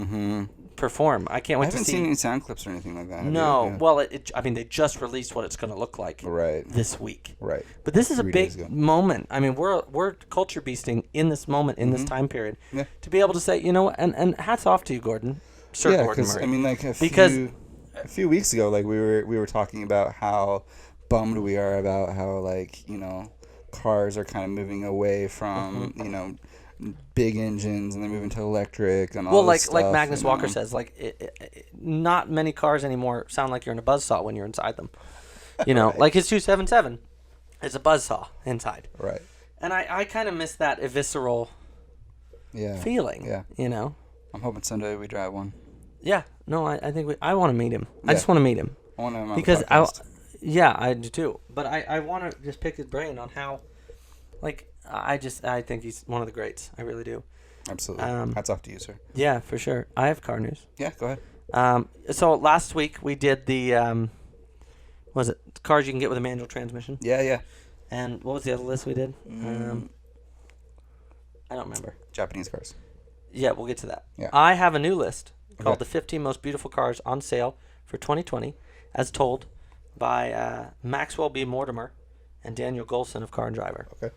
perform. I can't wait to see. I haven't seen any sound clips or anything like that. No. Yeah. Well, I mean, they just released what it's going to look like this week. Right. But this is a big moment. I mean, we're culture beasting in this moment, in this time period. Yeah. To be able to say, you know, and hats off to you, Gordon. Sir Gordon Murray. I mean, like a few weeks ago, like we were talking about how bummed we are about how, like, you know, cars are kind of moving away from you know, big engines, and they're moving to electric and all this stuff. Well, like Magnus Walker says, like not many cars anymore sound like you're in a buzzsaw when you're inside them. You know, like his 277 is a buzzsaw inside. Right. And I kind of miss that visceral feeling. Yeah. You know. I'm hoping someday we drive one. Yeah. No, I think I want to meet him. Yeah. I just want to meet him. I want to him on because the podcast. I do too. But I want to just pick his brain on how, like, I think he's one of the greats. I really do. Absolutely. Hats off to you, sir. Yeah, for sure. I have car news. Yeah, go ahead. So last week we did the, what was it, cars you can get with a manual transmission? Yeah. And what was the other list we did? I don't remember. Japanese cars. Yeah, we'll get to that. Yeah. I have a new list called the 15 Most Beautiful Cars on Sale for 2020, as told by Maxwell B. Mortimer and Daniel Golson of Car and Driver. Okay.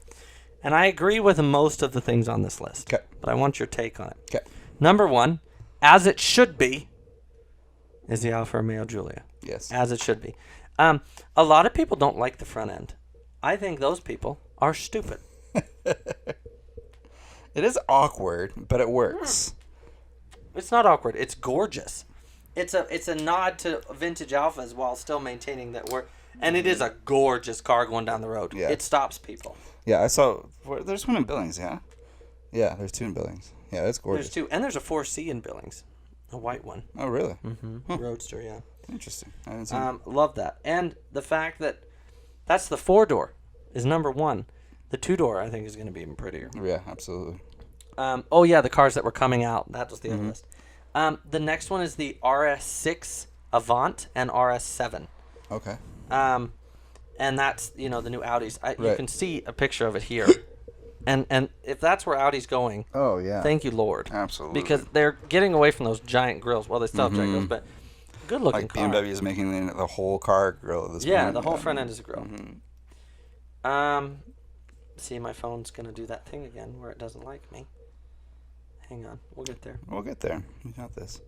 And I agree with most of the things on this list. Okay. But I want your take on it. Okay. Number 1, as it should be, is the Alfa Romeo Giulia. Yes. As it should be. A lot of people don't like the front end. I think those people are stupid. It is awkward, but it works. It's not awkward. It's gorgeous. It's a nod to vintage Alphas while still maintaining that and it is a gorgeous car going down the road. Yeah. It stops people. Yeah, I saw. There's one in Billings, yeah? Yeah, there's 2 in Billings. Yeah, that's gorgeous. There's 2. And there's a 4C in Billings. A white one. Oh, really? Mm-hmm. Huh. Roadster, yeah. Interesting. I haven't seen it. Love that. And the fact that that's the 4-door is number 1. The 2-door, I think, is going to be even prettier. Yeah, absolutely. The cars that were coming out. That was the other list. The next one is the RS6 Avant and RS7. Okay. And that's, the new Audis. You can see a picture of it here. And if that's where Audi's going, oh yeah, thank you, Lord. Absolutely. Because they're getting away from those giant grills. Well, they still have giant grills, but good looking car. BMW is making the whole car grill at this point. Yeah, the whole front end is a grill. See, my phone's going to do that thing again where it doesn't like me. Hang on. We'll get there. We'll get there. We got this.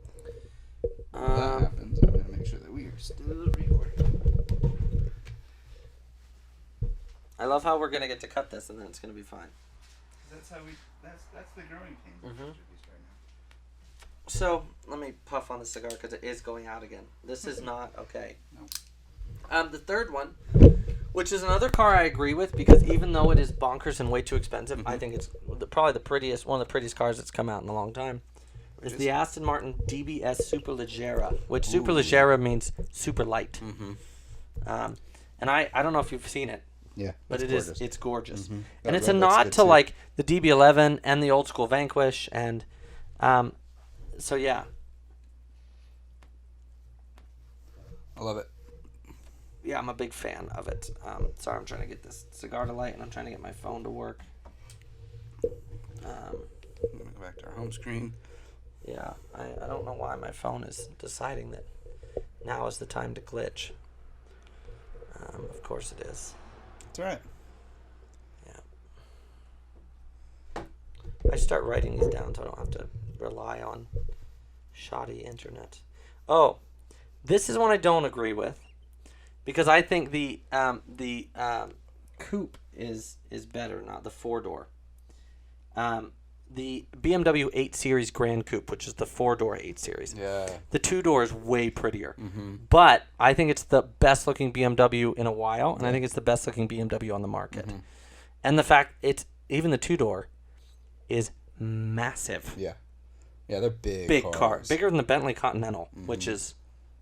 When that happens, I'm going to make sure that we are still recording. I love how we're going to get to cut this and then it's going to be fine. That's how that's the growing pains. So, let me puff on the cigar because it is going out again. This is not okay. No. The third one, which is another car I agree with because even though it is bonkers and way too expensive, I think it's probably one of the prettiest cars that's come out in a long time. Is the Aston Martin DBS Superleggera, which Superleggera means super light. And I don't know if you've seen it. Yeah, but it's gorgeous. And it's a nod to like the DB11 and the old school Vanquish and so yeah. I love it. Yeah, I'm a big fan of it. Sorry, I'm trying to get this cigar to light and I'm trying to get my phone to work. I'm going to go back to our home screen. Yeah, I don't know why my phone is deciding that now is the time to glitch. Of course it is. That's all right. Yeah. I start writing these down so I don't have to rely on shoddy internet. Oh, this is one I don't agree with because I think the coupe is better, not the 4-door. The BMW 8 Series Grand Coupe, which is the 4-door 8 Series. Yeah. The 2-door is way prettier. But I think it's the best-looking BMW in a while, and I think it's the best-looking BMW on the market. And the fact even the 2-door is massive. Yeah. Yeah, they're big Big car. Bigger than the Bentley Continental, which is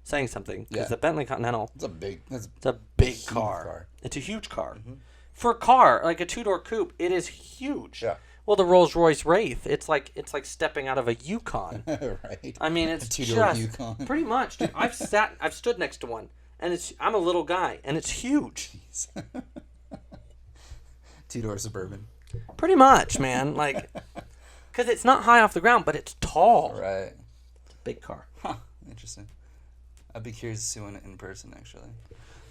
saying something. Because the Bentley Continental... It's a big car. It's a huge car. For a car, like a 2-door coupe, it is huge. Yeah. Well, the Rolls-Royce Wraith, it's like stepping out of a Yukon. Right. I mean, it's a 2-door Yukon. Pretty much. Dude, I've stood next to one, and I'm a little guy, and it's huge. 2-door Suburban. Pretty much, man. Like, Because it's not high off the ground, but it's tall. Right. It's a big car. Huh. Interesting. I'd be curious to see one in person, actually.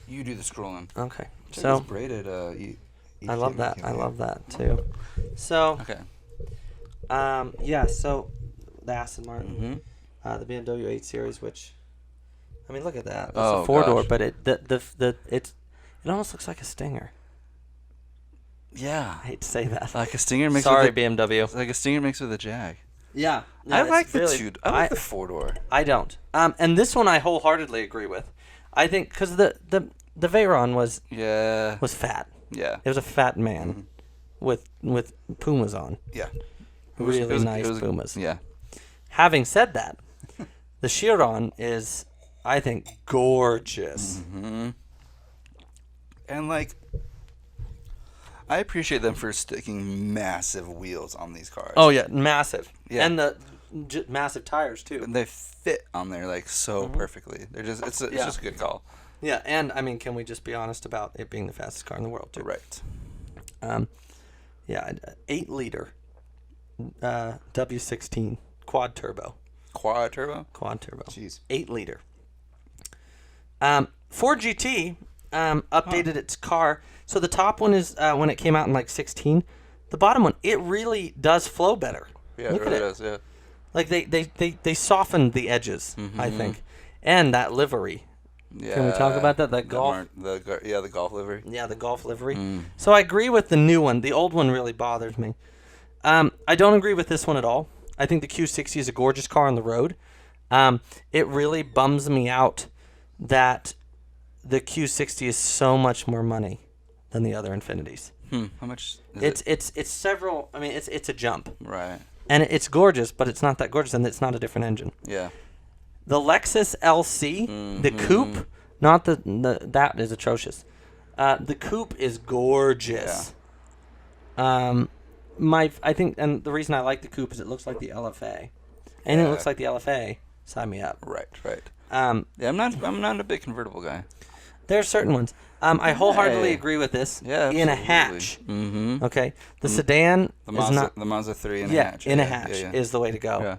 You do the scrolling. Okay. Check So this braided. I love that. I love that too. So. Okay. Yeah. So the Aston Martin, the BMW 8 Series, which, I mean, look at that. It's a 4-door, but it almost looks like a Stinger. Yeah. I hate to say that. Like a Stinger mixed Sorry, with BMW. like a Stinger mixed with a Jag. Yeah. I like the 4-door. I don't. And this one I wholeheartedly agree with. I think because the Veyron was fat. Yeah. It was a fat man with Pumas on. Yeah. Really nice Pumas. Yeah. Having said that, the Chiron is, I think, gorgeous. Mm-hmm. And like, I appreciate them for sticking massive wheels on these cars. Oh yeah, massive. Yeah. And the massive tires too. And they fit on there like so perfectly. They're just it's just a good call. Yeah, and I mean, can we just be honest about it being the fastest car in the world too? Right. 8-liter W16 quad turbo. Quad turbo. Jeez. 8-liter. Ford GT updated its car. So the top one is when it came out in like 16. The bottom one, it really does flow better. Yeah, it really does. Yeah. Like they softened the edges, I think, and that livery. Yeah. Can we talk about that? That Golf. The Golf livery. Yeah, the Golf livery. So I agree with the new one. The old one really bothers me. I don't agree with this one at all. I think the Q60 is a gorgeous car on the road. It really bums me out that the Q60 is so much more money than the other Infinities. How much is it? It's several. I mean, it's a jump. Right. And it's gorgeous, but it's not that gorgeous, and it's not a different engine. Yeah. The Lexus LC, the coupe, not the that is atrocious. The coupe is gorgeous. Yeah. I think, and the reason I like the coupe is it looks like the LFA. And it looks like the LFA. Sign me up. Right. I'm not a big convertible guy. There are certain ones. I wholeheartedly agree with this. Yeah, in a hatch. Mm-hmm. Okay. The sedan is not the Mazda 3 in a hatch. In a hatch is the way to go. Yeah.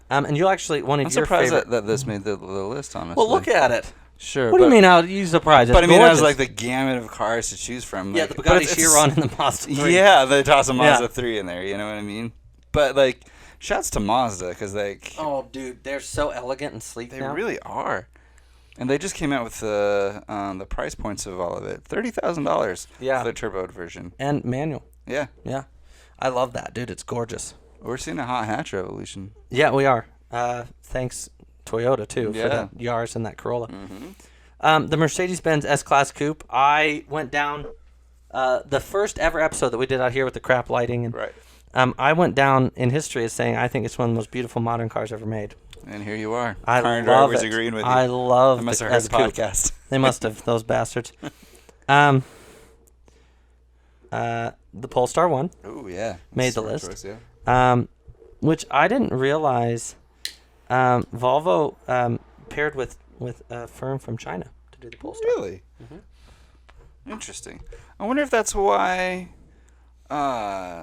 And you'll actually one of I'm your surprised favorite. that this made the list, honestly. Well, look at it. Sure. What do you mean? How you surprised? But I mean, it has like the gamut of cars to choose from. Yeah, like, the Bugatti Chiron and the Mazda 3. Yeah, they toss a Mazda 3 in there. You know what I mean? But like, shouts to Mazda because like. Oh, dude, they're so elegant and sleek. They really are. And they just came out with the price points of all of it. $30,000 for the turboed version. And manual. Yeah. Yeah. I love that, dude. It's gorgeous. We're seeing a hot hatch revolution. Yeah, we are. Thanks Toyota, too, for the Yaris and that Corolla. Mm-hmm. The Mercedes-Benz S-Class Coupe, I went down the first ever episode that we did out here with the crap lighting. And, right. I went down in history as saying I think it's one of the most beautiful modern cars ever made. And here you are. I car love drivers it. agreeing with you. I love they must the have heard the S-Coupe. podcast. They must have, those bastards. The Polestar 1. Oh, yeah. Made the list. Choice, yeah. Which I didn't realize Volvo paired with a firm from China to do the Polestar. Really? Mm-hmm. Interesting. I wonder if that's why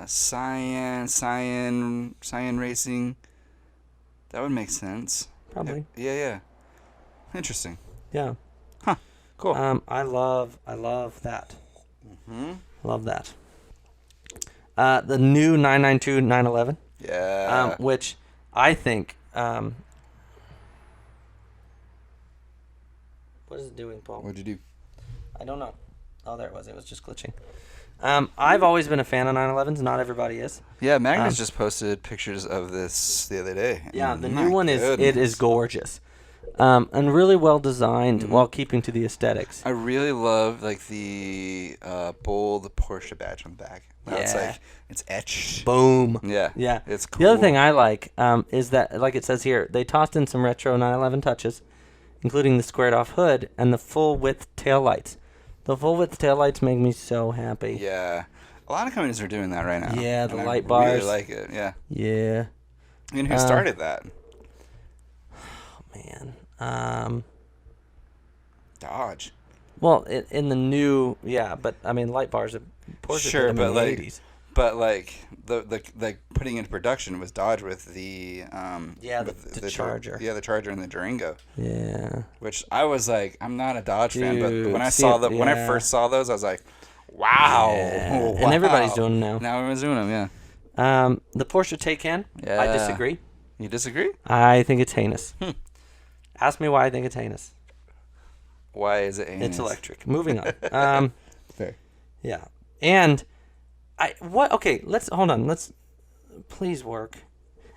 Cyan Racing. That would make sense. Probably. Yeah. Interesting. Yeah. Huh. Cool. I love that. Mm-hmm. Love that. The new 992 911. Yeah. Which I think. What is it doing, Paul? What'd you do? I don't know. Oh, there it was. It was just glitching. I've always been a fan of 911s. Not everybody is. Yeah, Magnus just posted pictures of this the other day. Yeah, the new one is gorgeous. And really well designed while keeping to the aesthetics. I really love like the bold Porsche badge on the back. It's like it's etched. Boom. Yeah. Yeah. It's cool. The other thing I like is that, like it says here, they tossed in some retro 911 touches, including the squared off hood and the full width taillights. The full width taillights make me so happy. Yeah. A lot of companies are doing that right now. Yeah, the light I bars. really like it. Yeah. Yeah. And who started that? Oh, man. Dodge. Well, in the new, but I mean, light bars, Porsche sure, did them but in like, the 80s. But like the putting into production was Dodge with the the Charger. The Charger and the Durango. Yeah. Which I was like, I'm not a Dodge fan, but when I saw when I first saw those, I was like, wow. Yeah. Wow. And everybody's doing them now. Now everyone's doing them, yeah. The Porsche Taycan. Yeah. I disagree. You disagree? I think it's heinous. Ask me why I think it's heinous. Why is it heinous? It's electric. Moving on. Fair. Yeah. And okay, hold on. Let's please work.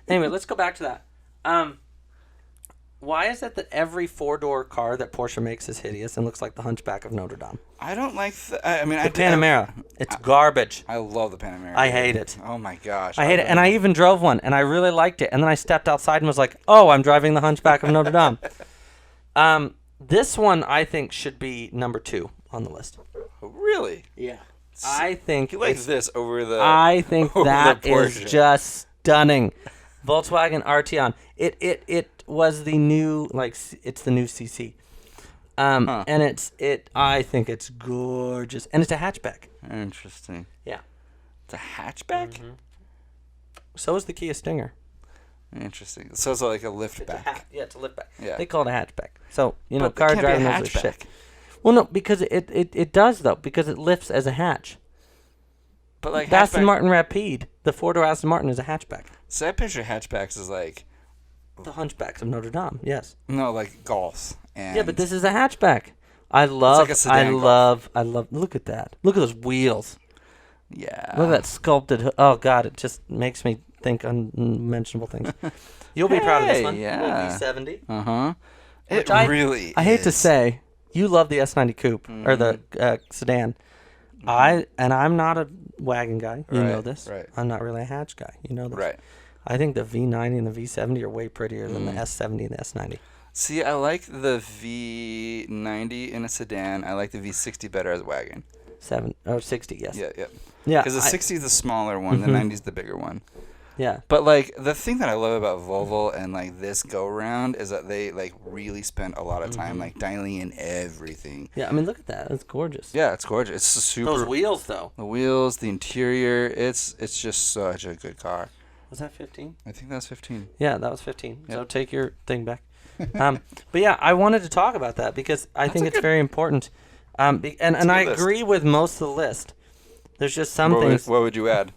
Anyway, let's go back to that. Why is it that every four-door car that Porsche makes is hideous and looks like the Hunchback of Notre Dame? I don't like the Panamera. It's garbage. I love the Panamera. I hate it. Oh my gosh. I hate it. And I even drove one and I really liked it. And then I stepped outside and was like, "Oh, I'm driving the Hunchback of Notre Dame." This one I think should be number 2 on the list. Really? Yeah. I think you like this over the. I think that is just stunning. Volkswagen Arteon. It was the new it's the new CC. And I think it's gorgeous, and it's a hatchback. Interesting. Yeah. It's a hatchback. Mm-hmm. So is the Kia Stinger. Interesting. So it's like a liftback. It's a liftback. Yeah. They call it a hatchback. So but car driving knows their shit. Well, no, because it does though, because it lifts as a hatch. But like the Aston Martin Rapide, the 4-door Aston Martin is a hatchback. So I picture hatchbacks as like the Hunchbacks of Notre Dame. Yes. No, like Golfs. And yeah, but this is a hatchback. I love. I love. Look at that. Look at those wheels. Yeah. Look at that sculpted. Oh God, it just makes me think unmentionable things. You'll be proud of this one. Yeah. V70. It really. I hate to say, you love the S90 Coupe or the sedan. I'm not a wagon guy. You know this. Right. I'm not really a hatch guy. You know this. Right. I think the V90 and the V70 are way prettier than the S70 and the S90. See, I like the V90 in a sedan. I like the V60 better as a wagon. 60, yes. Yeah. Yeah. Because the 60 is the smaller one, the 90 is the bigger one. Yeah. But like the thing that I love about Volvo and like this go round is that they like really spend a lot of time like dialing in everything. Yeah, I mean look at that. It's gorgeous. Yeah, it's gorgeous. It's super. Those wheels though. The wheels, the interior, it's just such a good car. Was that 15? I think that was 15. Yeah, that was 15. Yep. So take your thing back. But yeah, I wanted to talk about that because I think it's very important. And I agree with most of the list. There's just some things. What would you add?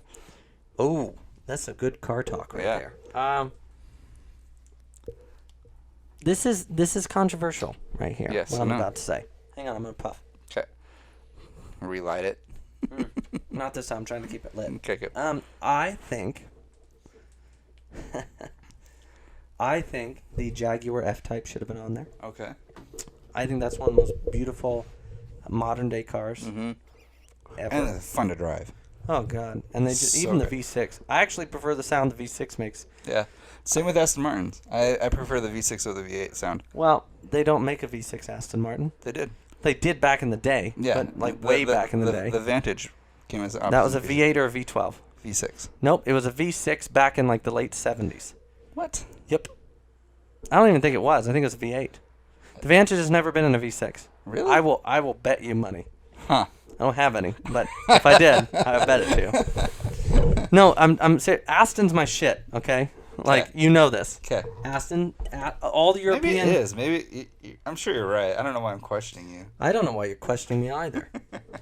Oh, that's a good car talk there. This is controversial right here. Yes, what I'm about to say. Hang on, I'm gonna puff. Okay. Relight it. Not this time. I'm trying to keep it lit. Okay, good. I think the Jaguar F-Type should have been on there. Okay. I think that's one of the most beautiful modern day cars ever. And it's fun to drive. Oh God! And they just even the V6. I actually prefer the sound the V6 makes. Yeah. Same with Aston Martins. I prefer the V6 over the V8 sound. Well, they don't make a V6 Aston Martin. They did. They did back in the day. Yeah. But like way back in the day. The Vantage came as opposite. That was a V8 or a V12. V6. Nope, it was a V6 back in like the late 70s. What? Yep. I don't even think it was. I think it was a V8. The Vantage has never been in a V6. Really? I will bet you money. Huh. I don't have any, but if I did, I would bet it to you. No, I'm serious. Aston's my shit, okay? Like, you know this. Okay. Aston, all the European... Maybe it is. Maybe... I'm sure you're right. I don't know why I'm questioning you. I don't know why you're questioning me either.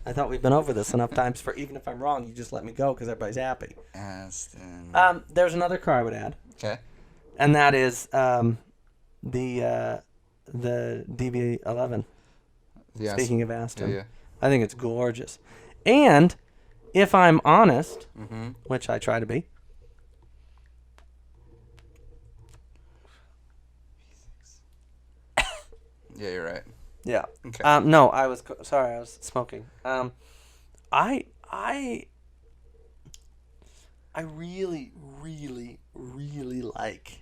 I thought we've been over this enough times for even if I'm wrong, you just let me go because everybody's happy. Aston... There's another car I would add. Okay. And that is the DB11. Yes. Speaking of Aston. Yeah. I think it's gorgeous. And if I'm honest, which I try to be, yeah, you're right. Yeah. Okay. No, I was smoking. I really, really, really like.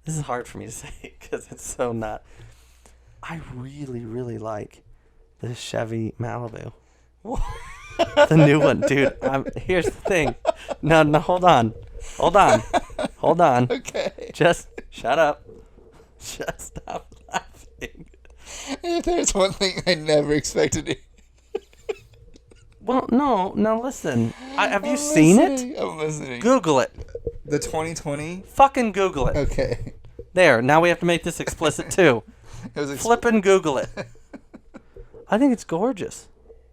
This is hard for me to say because it's so not. I really, really like the Chevy Malibu. The new one, dude. Here's the thing. No, hold on. Okay. Just shut up. Just stop laughing. If there's one thing I never expected to... Well, no. Now listen. Have you seen it? I'm listening. Google it. The 2020? Fucking Google it. Okay. There. Now we have to make this explicit too. Flippin' Google it. I think it's gorgeous.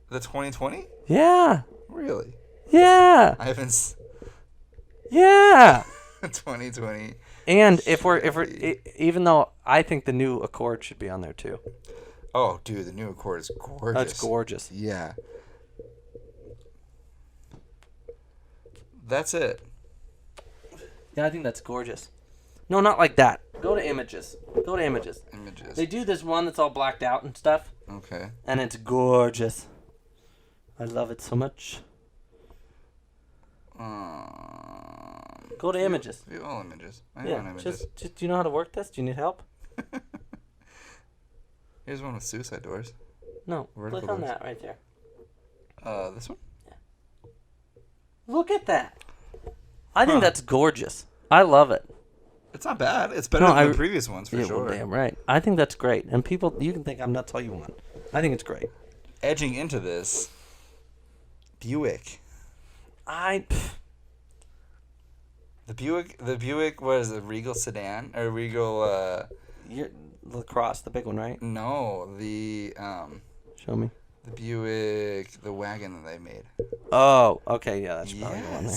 The 2020? Yeah. Really? Yeah. I haven't. Yeah. 2020. And if we're even though I think the new Accord should be on there too. Oh, dude, the new Accord is gorgeous. That's gorgeous. Yeah. That's it. Yeah, I think that's gorgeous. No, not like that. Go to images. Images. They do this one that's all blacked out and stuff. Okay. And it's gorgeous. I love it so much. Go to images. View all images. I know images. Just, do you know how to work this? Do you need help? Here's one with suicide doors. No, vertical click on doors. That right there. This one? Yeah. Look at that. I think that's gorgeous. I love it. It's not bad. It's better than the previous ones, for sure. Damn right. I think that's great. And people, you can think I'm nuts all you want. I think it's great. Edging into this, Buick. The Buick was a Regal sedan or Regal. LaCrosse, the big one, right? No, the Show me. The Buick, the wagon that they made. Oh, okay, yeah, that's probably the one there.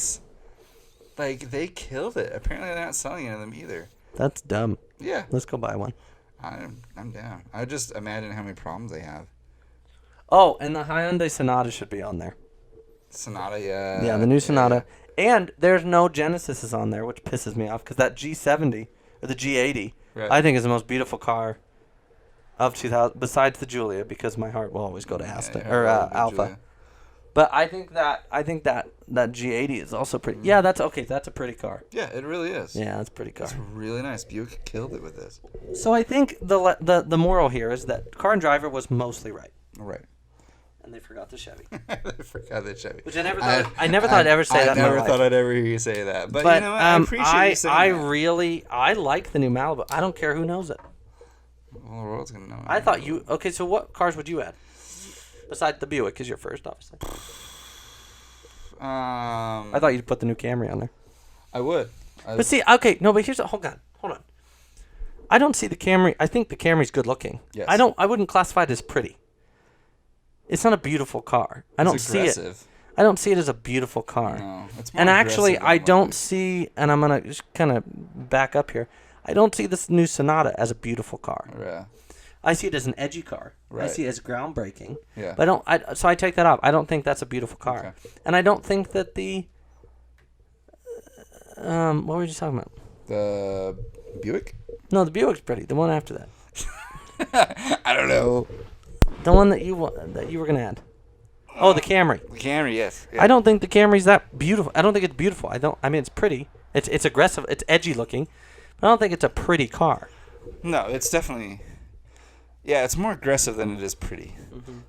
Like, they killed it. Apparently, they're not selling any of them either. That's dumb. Yeah. Let's go buy one. I'm down. I just imagine how many problems they have. Oh, and the Hyundai Sonata should be on there. Sonata, yeah. Yeah, the new Sonata. Yeah. And there's no Genesises on there, which pisses me off, because that G70, or the G80, right, I think is the most beautiful car of 2000, besides the Giulia, because my heart will always go to Alpha. Giulia. But I think that G80 is also pretty. Yeah, that's okay. That's a pretty car. Yeah, it really is. Yeah, that's a pretty car. It's really nice. Buick killed it with this. So I think the moral here is that Car and Driver was mostly right. Right. And they forgot the Chevy. They forgot the Chevy. Which I never thought. I never thought I'd ever say that. I never thought I'd ever hear you say that. But you know what? I appreciate you saying that. I like the new Malibu. I don't care who knows it. Well, the world's gonna know. I thought you. Okay, so what cars would you add? Besides the Buick, is your first, obviously. I thought you'd put the new Camry on there. I would. But see, okay, no, but here's hold on. I don't see the Camry. I think the Camry's good looking. Yes. I wouldn't classify it as pretty. It's not a beautiful car. I don't see it. I don't see it as a beautiful car. No, it's more. And actually, I don't see. And I'm gonna just kind of back up here. I don't see this new Sonata as a beautiful car. Yeah. I see it as an edgy car. Right. I see it as groundbreaking. Yeah. But so I take that off. I don't think that's a beautiful car. Okay. And I don't think that the what were you just talking about? The Buick? No, the Buick's pretty. The one after that. I don't know. The one that you were gonna add. Oh, the Camry. The Camry, yes. Yeah. I don't think the Camry's that beautiful. I don't think it's beautiful. I mean, it's pretty. It's aggressive. It's edgy looking. But I don't think it's a pretty car. No, it's definitely. Yeah, it's more aggressive than it is pretty. Mm-hmm.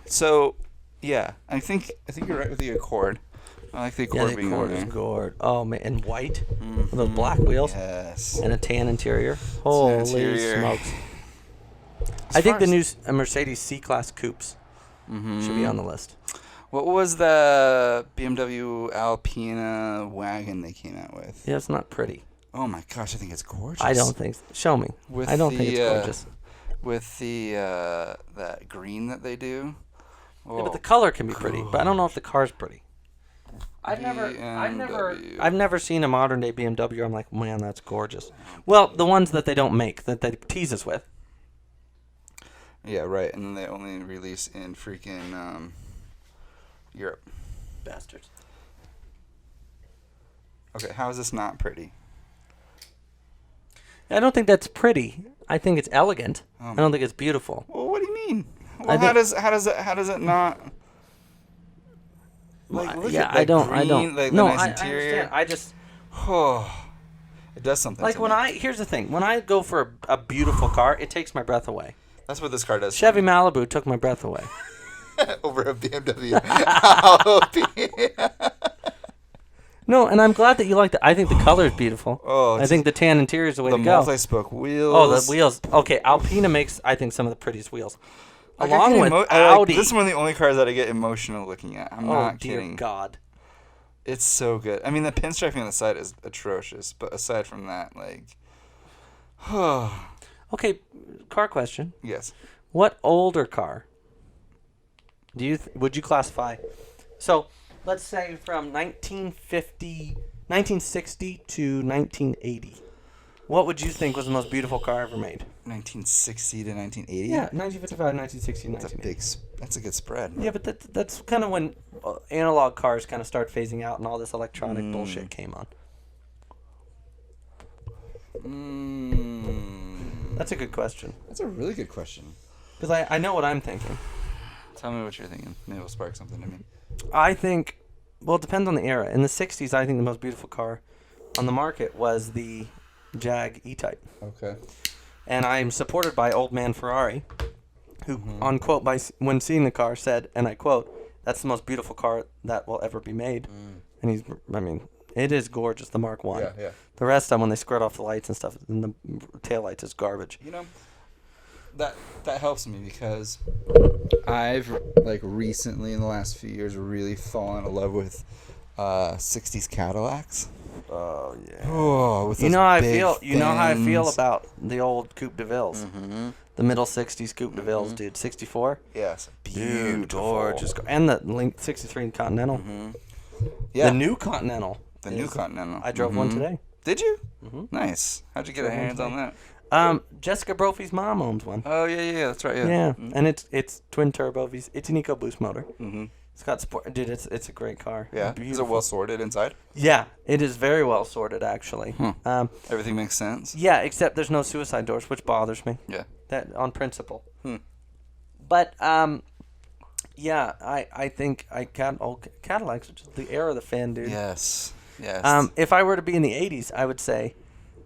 So, yeah, I think you're right with the Accord. I like the Accord being on there. Yeah, the Accord is good. Oh man, and white with those black wheels. Yes. And a tan interior. Holy smokes! I think the new Mercedes C-Class coupes should be on the list. What was the BMW Alpina wagon they came out with? Yeah, it's not pretty. Oh my gosh, I think it's gorgeous. I don't think. Show me. I don't think it's gorgeous. With the that green that they do. Oh, yeah, but the color can be pretty, but I don't know if the car's pretty. I've never seen a modern day BMW. I'm like, man, that's gorgeous. Well, the ones that they don't make, that they tease us with. Yeah, right. And then they only release in freaking Europe. Bastards. Okay, how is this not pretty? I don't think that's pretty. I think it's elegant. I don't think it's beautiful. Well, what do you mean? Well, how does it not? Like, look at the green, like the nice interior. I understand. It does something. Like here's the thing. When I go for a beautiful car, it takes my breath away. That's what this car does. Chevy Malibu took my breath away. Over a BMW. No, and I'm glad that you like that. I think the color is beautiful. I think the tan interior is the way to go. The multi-spoke wheels. Oh, the wheels. Okay, Alpina makes, I think, some of the prettiest wheels. along with Audi. This is one of the only cars that I get emotional looking at. I'm not kidding. Oh, dear God. It's so good. I mean, the pinstriping on the side is atrocious, but aside from that, like... Okay, car question. Yes. What older car would you classify? So, let's say from 1960 to 1980. What would you think was the most beautiful car ever made? 1960 to 1980? Yeah, 1955, 1960, 1980. That's a good spread. Yeah, but that's kind of when analog cars kind of start phasing out and all this electronic bullshit came on. That's a good question. That's a really good question. Because I know what I'm thinking. Tell me what you're thinking. Maybe it'll spark something to me. I think, well, it depends on the era. In the 60s, I think the most beautiful car on the market was the Jag E-Type. Okay. And I'm supported by Old Man Ferrari, who, on quote, when seeing the car said, and I quote, "That's the most beautiful car that will ever be made." And it is gorgeous, the Mark 1. Yeah. The rest of them, when they squirt off the lights and stuff, and the taillights is garbage. You know, that helps me because I've, recently in the last few years really fallen in love with 60s Cadillacs. Oh, yeah. Oh, with you know how I feel fins. about the old Coupe de Villes. The middle 60s Coupe de Villes, dude. 64? Yes. Beautiful. Beautiful. Gorgeous. And the Link 63 Continental. Yeah. The new Continental. The new Continental. I drove one today. Did you? Nice. How'd you get hands on that? Jessica Brophy's mom owns one. Oh, yeah, that's right, yeah. Yeah, and it's twin turbo. It's an EcoBoost motor. It's got sport. Dude, it's a great car. Yeah. Is it well sorted inside? Yeah, it is very well sorted, actually. Everything makes sense? Yeah, except there's no suicide doors, which bothers me. Yeah. That on principle. But, yeah, I think Cadillacs, which is the era of the fan, dude. Yes. If I were to be in the 80s, I would say,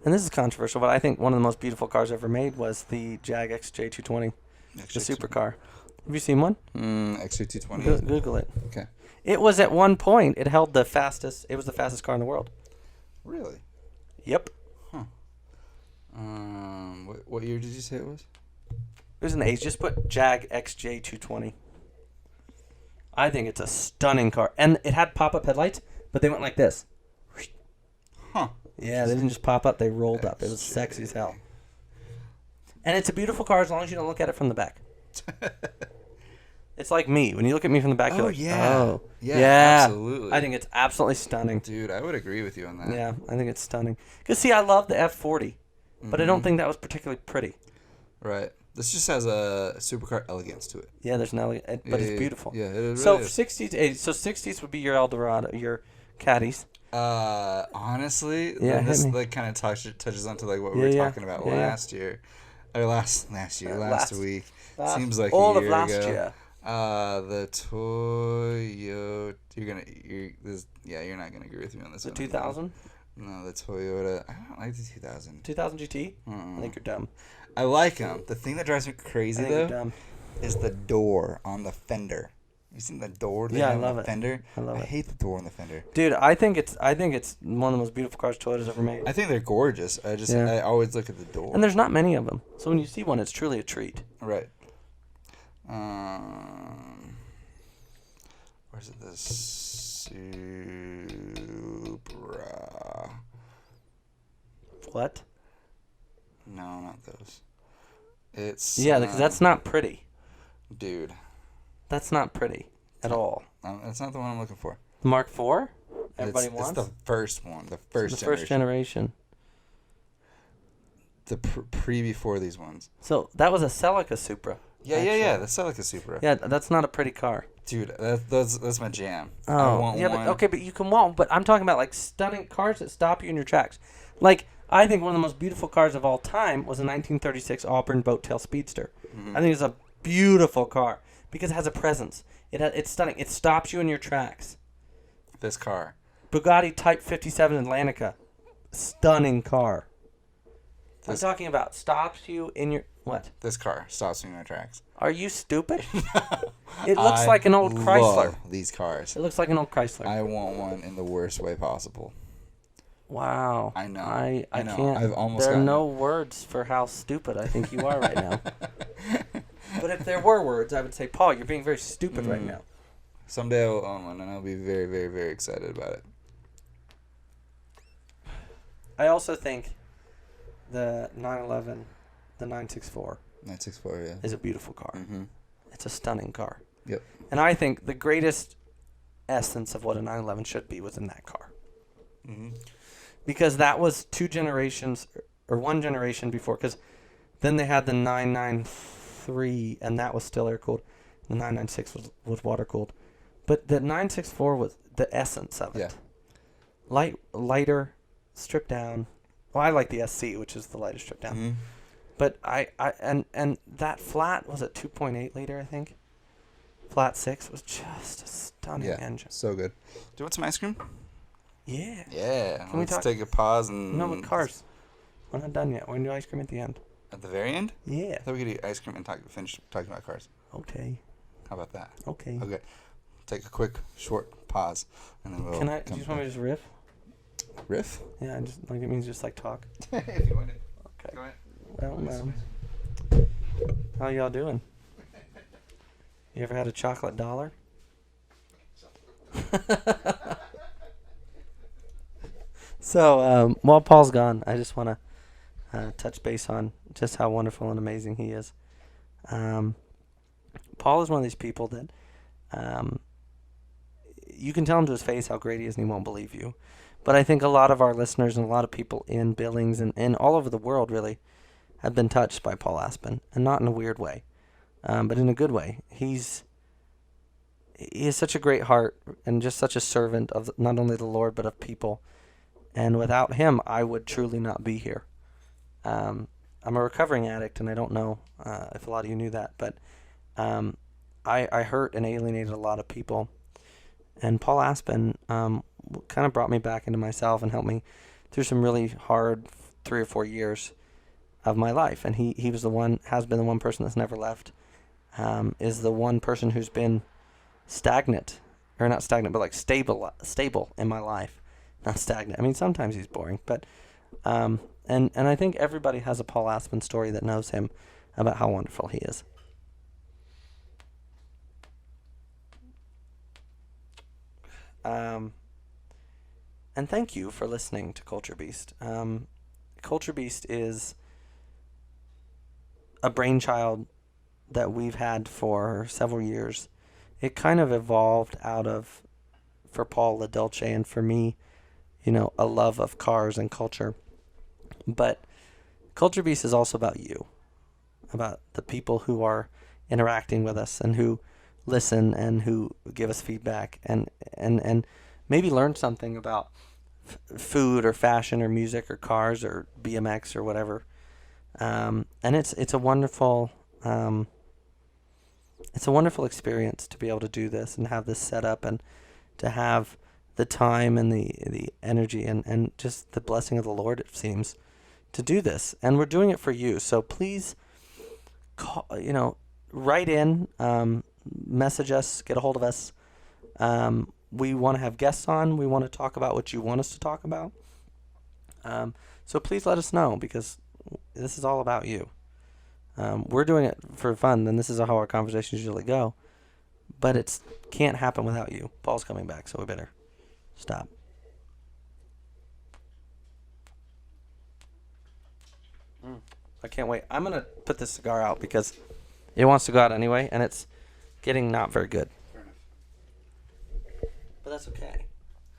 and this is controversial, but I think one of the most beautiful cars ever made was the Jag XJ220, the supercar. Have you seen one? XJ220. Google it. Okay. It was at one point, it was the fastest car in the world. Really? Yep. Huh. What year did you say it was? It was in the 80s. Just put Jag XJ220. I think it's a stunning car. And it had pop-up headlights, but they went like this. Huh. Yeah, they didn't just pop up, they rolled up. It was sexy as hell. And it's a beautiful car as long as you don't look at it from the back. It's like me. When you look at me from the back, you're like, oh. Yeah, absolutely. I think it's absolutely stunning. Dude, I would agree with you on that. Yeah, I think it's stunning. Because, see, I love the F40, but I don't think that was particularly pretty. Right. This just has a supercar elegance to it. Yeah, there's no, but it's beautiful. Yeah, it really so is. 60s to 80s. So 60s would be your Eldorado, your Caddies. Honestly, yeah, this kind of touches onto what we were talking about last year, or last week. Seems like all a year of last ago. year. The Toyota. You're not gonna agree with me on this. The one. 2000. No, the Toyota. I don't like the 2000. 2000 GT. I think you're dumb. I like them. The thing that drives me crazy though is the door on the fender. You seen the door? I love it. Fender. I love it. I hate the door on the fender. Dude, I think it's one of the most beautiful cars Toyota's ever made. I think they're gorgeous. I always look at the door. And there's not many of them, so when you see one, it's truly a treat. Right. Where's it? The Supra. What? No, not those. It's because that's not pretty. Dude. That's not pretty at all. That's not the one I'm looking for. The Mark IV? Everybody wants? It's the first one. The first generation. The before these ones. So that was a Celica Supra. Yeah. The Celica Supra. Yeah, that's not a pretty car. Dude, that's my jam. Oh, I want one. But you can want. But I'm talking about stunning cars that stop you in your tracks. I think one of the most beautiful cars of all time was a 1936 Auburn Boattail Speedster. I think it's a beautiful car because it has a presence. It's stunning. It stops you in your tracks. This car. Bugatti Type 57 Atlantica. Stunning car. I'm talking about stops you in your... What? This car stops me in my tracks. Are you stupid? It looks like an old Chrysler. Love these cars. It looks like an old Chrysler. I want one in the worst way possible. Wow. I know. I know. can't. I've almost there are no words for how stupid I think you are right now. But if there were words, I would say, Paul, you're being very stupid right now. Someday I'll own one, and I'll be very, very, very excited about it. I also think the 911, the 964, is a beautiful car. Mm-hmm. It's a stunning car. Yep. And I think the greatest essence of what a 911 should be was in that car. Mm-hmm. Because that was two generations, or one generation before, because then they had the 993, and that was still air-cooled. The 996 was water-cooled. But the 964 was the essence of it. Yeah. Lighter, stripped down. Well, I like the SC, which is the lighter stripped down. Mm-hmm. But and that flat was at 2.8 liter, I think. Flat 6 was just a stunning engine. So good. Do you want some ice cream? Yeah. Yeah. Let's take a pause and... No, with cars. We're not done yet. We're going to do ice cream at the end. At the very end? Yeah. I thought we could eat ice cream and finish talking about cars. Okay. How about that? Okay. Okay. Take a quick, short pause, and then we'll... Do you just want me to just riff? Riff? Yeah, it means just like talk. If you want it. Okay. Go ahead. Well, how y'all doing? You ever had a chocolate dollar? So, while Paul's gone, I just want to touch base on just how wonderful and amazing he is. Paul is one of these people that you can tell him to his face how great he is and he won't believe you. But I think a lot of our listeners and a lot of people in Billings and all over the world really have been touched by Paul Aspen, and not in a weird way, but in a good way. He has such a great heart and just such a servant of not only the Lord but of people. And without him, I would truly not be here. I'm a recovering addict, and I don't know if a lot of you knew that, but I hurt and alienated a lot of people. And Paul Aspen kind of brought me back into myself and helped me through some really hard 3 or 4 years of my life. And he was has been the one person that's never left, is the one person who's been stagnant, or not stagnant, but like stable in my life. Not stagnant. I mean, sometimes he's boring, but and I think everybody has a Paul Aspen story that knows him about how wonderful he is. And thank you for listening to Culture Beast. Culture Beast is a brainchild that we've had for several years. It kind of evolved out of, for Paul, La Dolce, and for me, a love of cars and culture. But Culture Beast is also about you, about the people who are interacting with us and who listen and who give us feedback and maybe learn something about food or fashion or music or cars or BMX or whatever. And it's a wonderful experience to be able to do this and have this set up and to have the time and the energy and just the blessing of the Lord, it seems, to do this. And we're doing it for you. So please call, write in, message us, get a hold of us. We want to have guests on. We want to talk about what you want us to talk about. So please let us know, because this is all about you. We're doing it for fun, and this is how our conversations usually go. But it can't happen without you. Paul's coming back, so we better stop. I can't wait. I'm going to put this cigar out because it wants to go out anyway, and it's getting not very good. Fair enough. But that's okay.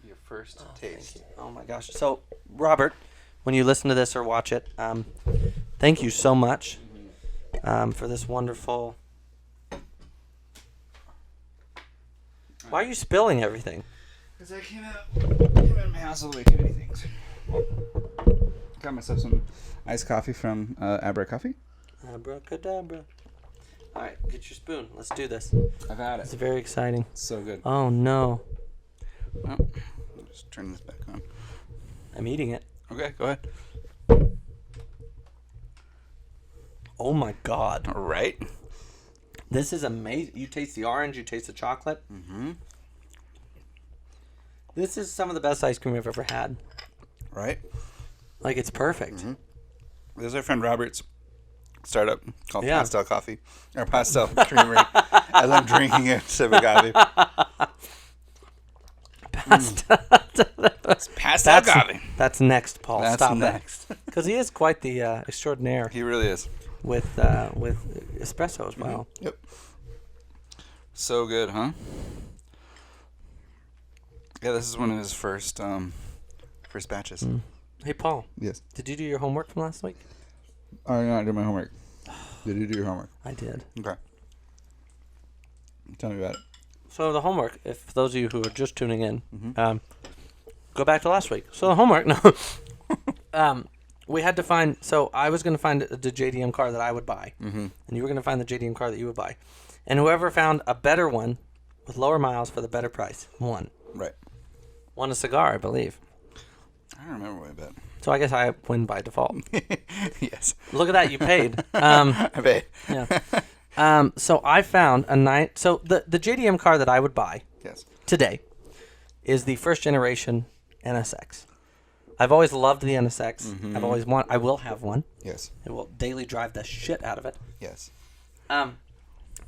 Your first taste. Oh my gosh. So, Robert, when you listen to this or watch it, thank you so much for this wonderful... Why are you spilling everything? Because I came out of my house with way too many things. Got myself some iced coffee from Abra Coffee. Abracadabra. All right, get your spoon. Let's do this. I've had it. It's very exciting. It's so good. Oh, no. Oh, I'll just turn this back on. I'm eating it. Okay, go ahead. Oh, my God. All right. This is amazing. You taste the orange. You taste the chocolate. Mm-hmm. This is some of the best ice cream I've ever had. Right? Like, it's perfect. Mm-hmm. This is our friend Robert's startup called Pastel Coffee or Pastel Creamery as I'm drinking a sip of coffee. Pastel coffee. That's next, Paul. That's Stop next. Because he is quite the extraordinaire. He really is. With espresso as well. Mm-hmm. Yep. So good, huh? Yeah, this is one of his first batches. Mm. Hey, Paul. Yes. Did you do your homework from last week? I did not do my homework. Did you do your homework? I did. Okay. Tell me about it. So the homework, if those of you who are just tuning in, go back to last week. So the homework, we had to find. So I was going to find the JDM car that I would buy, and you were going to find the JDM car that you would buy, and whoever found a better one with lower miles for the better price won. Right. Won a cigar, I believe. I don't remember what I bet. So I guess I win by default. Yes. Look at that, you paid. I paid. Yeah. So I found So the JDM car that I would buy today is the first generation NSX. I've always loved the NSX. Mm-hmm. I will have one. Yes. I will daily drive the shit out of it. Yes. I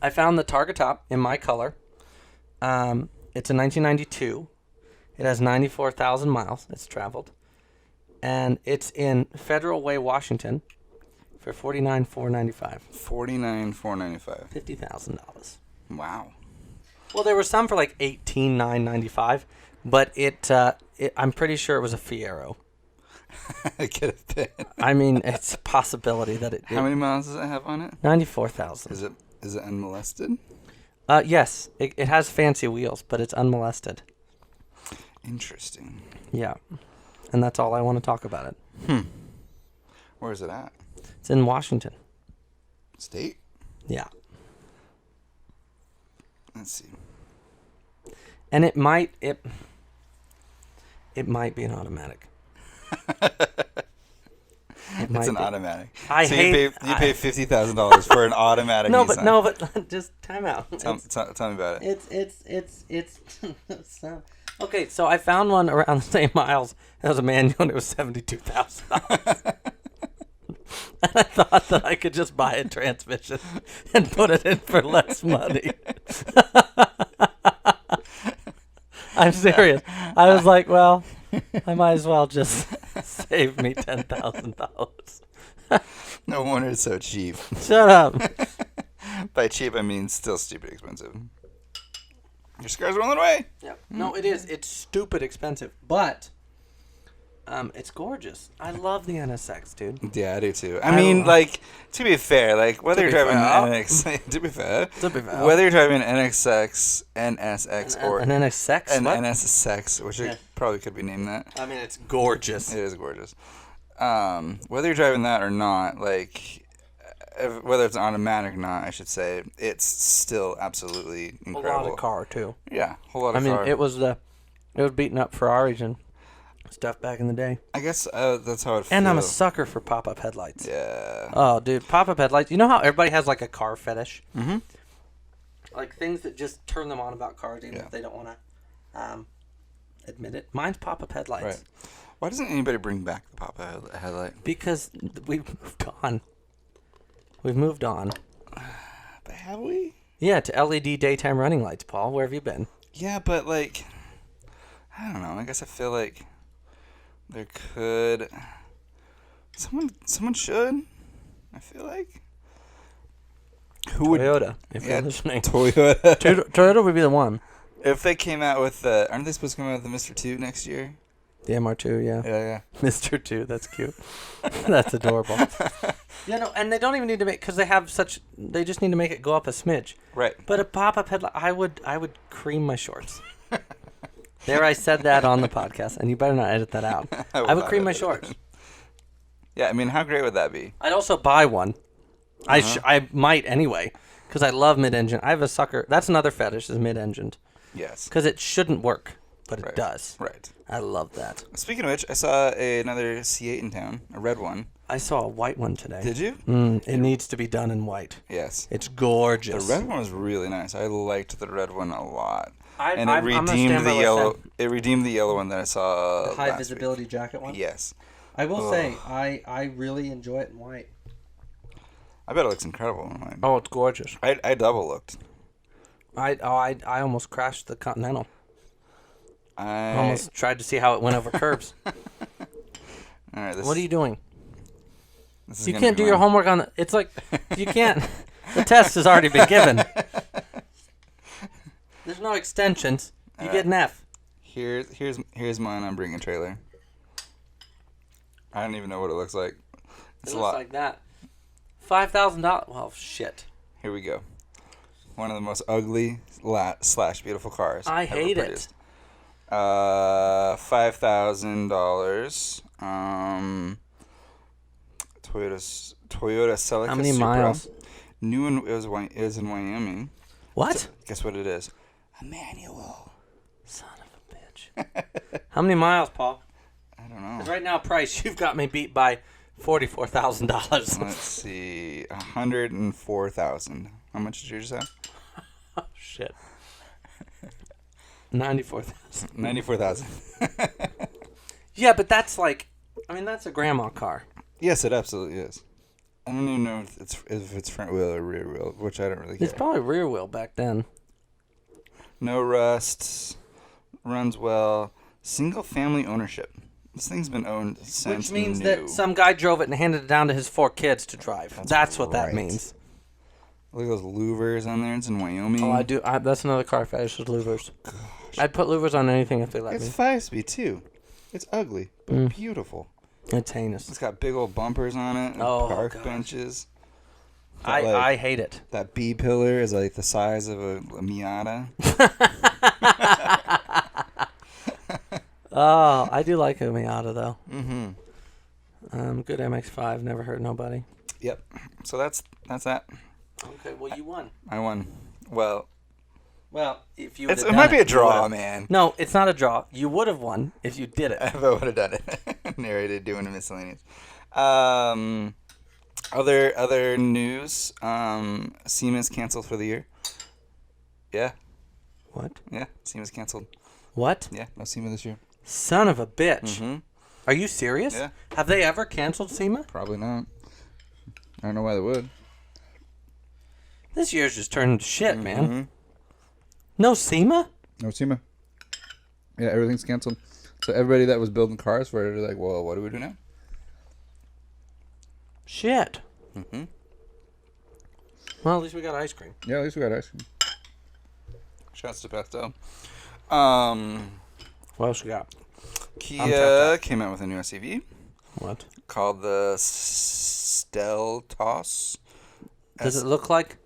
found the Targa Top in my color. It's a 1992. It has 94,000 miles. It's traveled. And it's in Federal Way, Washington for $49,495. $49,495. $50,000. Wow. Well, there were some for like $18,995, but I'm pretty sure it was a Fiero. It could have been. I mean, it's a possibility that it. How many miles does it have on it? 94,000. Is it unmolested? Yes, it has fancy wheels, but it's unmolested. Interesting. Yeah, and that's all I want to talk about it. Where is it at? It's in Washington. State? Yeah. Let's see. And it might be an automatic. It's an automatic. You pay $50,000 for an automatic. No, but just time out. Tell me about it. It's okay. So I found one around the same miles. It was a manual, and it was $72,000. And I thought that I could just buy a transmission and put it in for less money. I'm serious. I was like, well, I might as well just save me $10,000. No wonder it's so cheap. Shut up. By cheap, I mean still stupid expensive. Your cigar's rolling away. Yeah. No, it is. It's stupid expensive, but it's gorgeous. I love the NSX, dude. Yeah, I do too. I mean, to be fair, whether you're driving an NSX, to be fair, whether you're driving an NSX, NSX, or an NSX, NSX, which it probably could be named that. I mean, it's gorgeous. It is gorgeous. Whether you're driving that or not, whether it's automatic or not, I should say, it's still absolutely incredible. A lot of car too. Yeah, a whole lot of car. I mean, it was beating up Ferraris and stuff back in the day. I guess that's how it feels. And I'm a sucker for pop-up headlights. Yeah. Oh, dude, pop-up headlights. You know how everybody has a car fetish? Mm-hmm. Like things that just turn them on about cars, even if they don't want to admit it. Mine's pop-up headlights. Right. Why doesn't anybody bring back the pop-up headlight? Because we've moved on. We've moved on. But have we? Yeah, to LED daytime running lights, Paul. Where have you been? Yeah, but I don't know. I guess I feel like there could someone should. I feel like Toyota, if you're listening. Toyota. Toyota would be the one. If they came out with aren't they supposed to come out with the Mr. 2 next year? The MR2, yeah. Yeah. Mr. 2, that's cute. That's adorable. Yeah, no, and they don't even need to make, because they just need to make it go up a smidge. Right. But a pop-up headlight, I would cream my shorts. There, I said that on the podcast, and you better not edit that out. I would cream my shorts. Yeah, I mean, how great would that be? I'd also buy one. I might anyway, because I love mid-engine. I have a sucker. That's another fetish, is mid-engined. Yes. Because it shouldn't work, but it does. Right. I love that. Speaking of which, I saw another C8 in town, a red one. I saw a white one today. Did you? It needs to be done in white. Yes. It's gorgeous. The red one was really nice. I liked the red one a lot. It redeemed the yellow. It redeemed the yellow one that I saw. The high visibility jacket one. Yes. I will say I really enjoy it in white. I bet it looks incredible. Oh, it's gorgeous. I double looked. I almost crashed the Continental. I almost tried to see how it went over curbs. All right. What are you doing? You can't do your homework on the... It's like, you can't... The test has already been given. There's no extensions. You get an F. Here's mine on Bring a Trailer. I don't even know what it looks like. It looks like that. $5,000. Well, shit. Here we go. One of the most ugly / beautiful cars. I hate it. $5,000. Toyota Celica. How many Supra. miles? New one is in Wyoming. What? So, guess what it is? A manual. Son of a bitch. How many miles, Paul? I don't know. Because right now, price, you've got me beat by $44,000. Let's see. 104,000. How much did yours have? Oh, shit. 94,000. 94,000. Yeah, but that's like, that's a grandma car. Yes, it absolutely is. I don't even know if it's front wheel or rear wheel, which I don't really care. It's probably rear wheel back then. No rust. Runs well. Single family ownership. This thing's been owned since Which means new. that some guy drove it and handed it down to his 4 kids to drive. That's what that means. Look at those louvers on there. It's in Wyoming. Oh, I do. That's another car fetish is louvers. Gosh. I'd put louvers on anything if they let me. It's 5-speed too. It's ugly, but beautiful. It's heinous. It's got big old bumpers on it. And park benches. I hate it. That B pillar is like the size of a Miata. Oh, I do like a Miata though. Mm-hmm. Good MX-5, never hurt nobody. Yep. So that's that. Okay, well you won. I won. Well, if you it might be a draw, man. No, it's not a draw. You would have won if you did it. If I would have done it. Narrated doing a miscellaneous. Other news. SEMA's canceled for the year. Yeah. What? Yeah, SEMA's canceled. What? Yeah, no SEMA this year. Son of a bitch. Mm-hmm. Are you serious? Yeah. Have they ever canceled SEMA? Probably not. I don't know why they would. This year's just turned to shit, man. No SEMA? No SEMA. Yeah, everything's canceled. So everybody that was building cars for it are like, well, what do we do now? Shit. Mm-hmm. Well, at least we got ice cream. Yeah, at least we got ice cream. Shouts to Pastel. What else we got? Kia came out with a new SUV. What? Called the Steltos. Does it look like?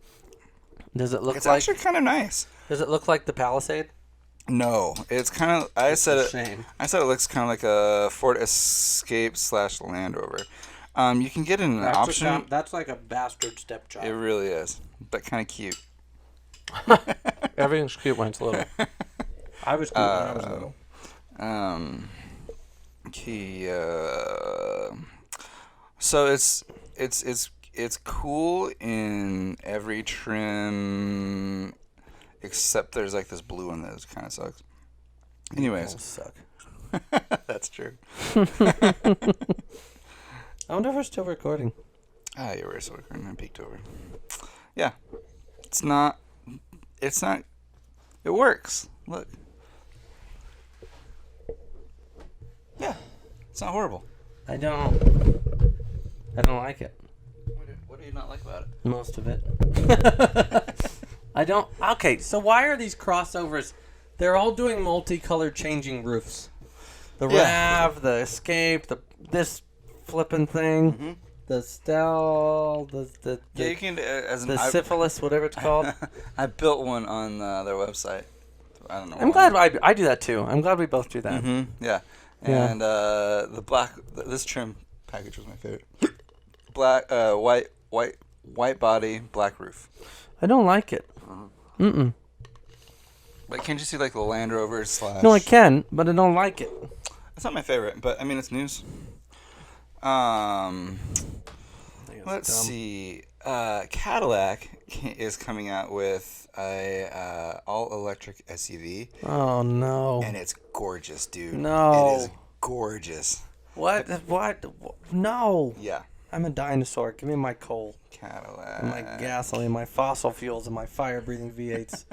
It's actually kind of nice. Does it look like the Palisade? No, it's kind of. I said it looks kind of like a Ford Escape / Land Rover. You can get an option. That's like a bastard stepchild. It really is, but kind of cute. Everything's cute when it's little. I was cute when I was little. Kia. So it's cool in every trim, except there's like this blue one that kind of sucks. Anyways, suck. That's true. I wonder if we're still recording. You were still recording. I peeked over. Yeah, it's not. It works. Look. Yeah, it's not horrible. I don't like it. What do you not like about it? Most of it. I don't. Okay, so why are these crossovers? They're all doing multicolored changing roofs. The RAV, the Escape, this flipping thing, the Stel, the you can the syphilis, whatever it's called. I built one on their website. I don't know. I'm glad I do that too. I'm glad we both do that. Mm-hmm. Yeah. And the black, this trim package was my favorite. Black, white body, black roof. I don't like it. Mm-mm. But can't you see like the Land Rover / No, I can, but I don't like it. It's not my favorite, but I mean it's news. Let's see. Cadillac is coming out with a all-electric SUV. Oh no! And it's gorgeous, dude. No, it is gorgeous. What? No. Yeah. I'm a dinosaur. Give me my coal. Cadillac. And my gasoline, my fossil fuels, and my fire-breathing V8s.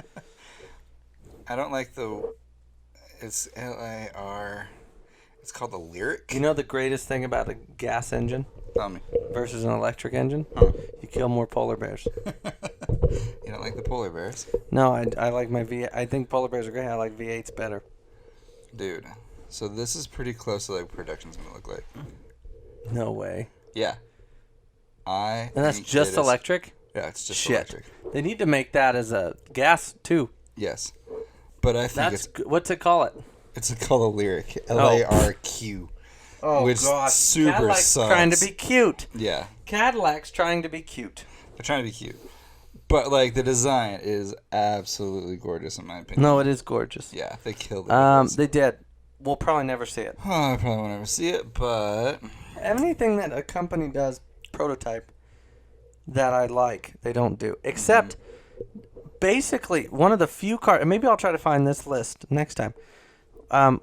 I don't like the... It's LAR... It's called the Lyric. You know the greatest thing about a gas engine? Tell me. Versus an electric engine? Huh. You kill more polar bears. You don't like the polar bears? No, I like my V8. I think polar bears are great. I like V8s better. Dude, so this is pretty close to like what production's going to look like. No way. Yeah. And that's just electric? Yeah, it's just Shit. electric. They need to make that as a gas, too. Yes. But I think what's it call it? It's called a Lyric. LARQ. Oh, which God. super Cadillac's sucks. trying to be cute. Yeah. Cadillac's trying to be cute. They're trying to be cute. But, like, the design is absolutely gorgeous, in my opinion. No, it is gorgeous. Yeah, they killed it. They did. We'll probably never see it. I probably won't ever see it, but... Anything that a company does prototype that I like, they don't do. Except, basically, one of the few cars... And maybe I'll try to find this list next time.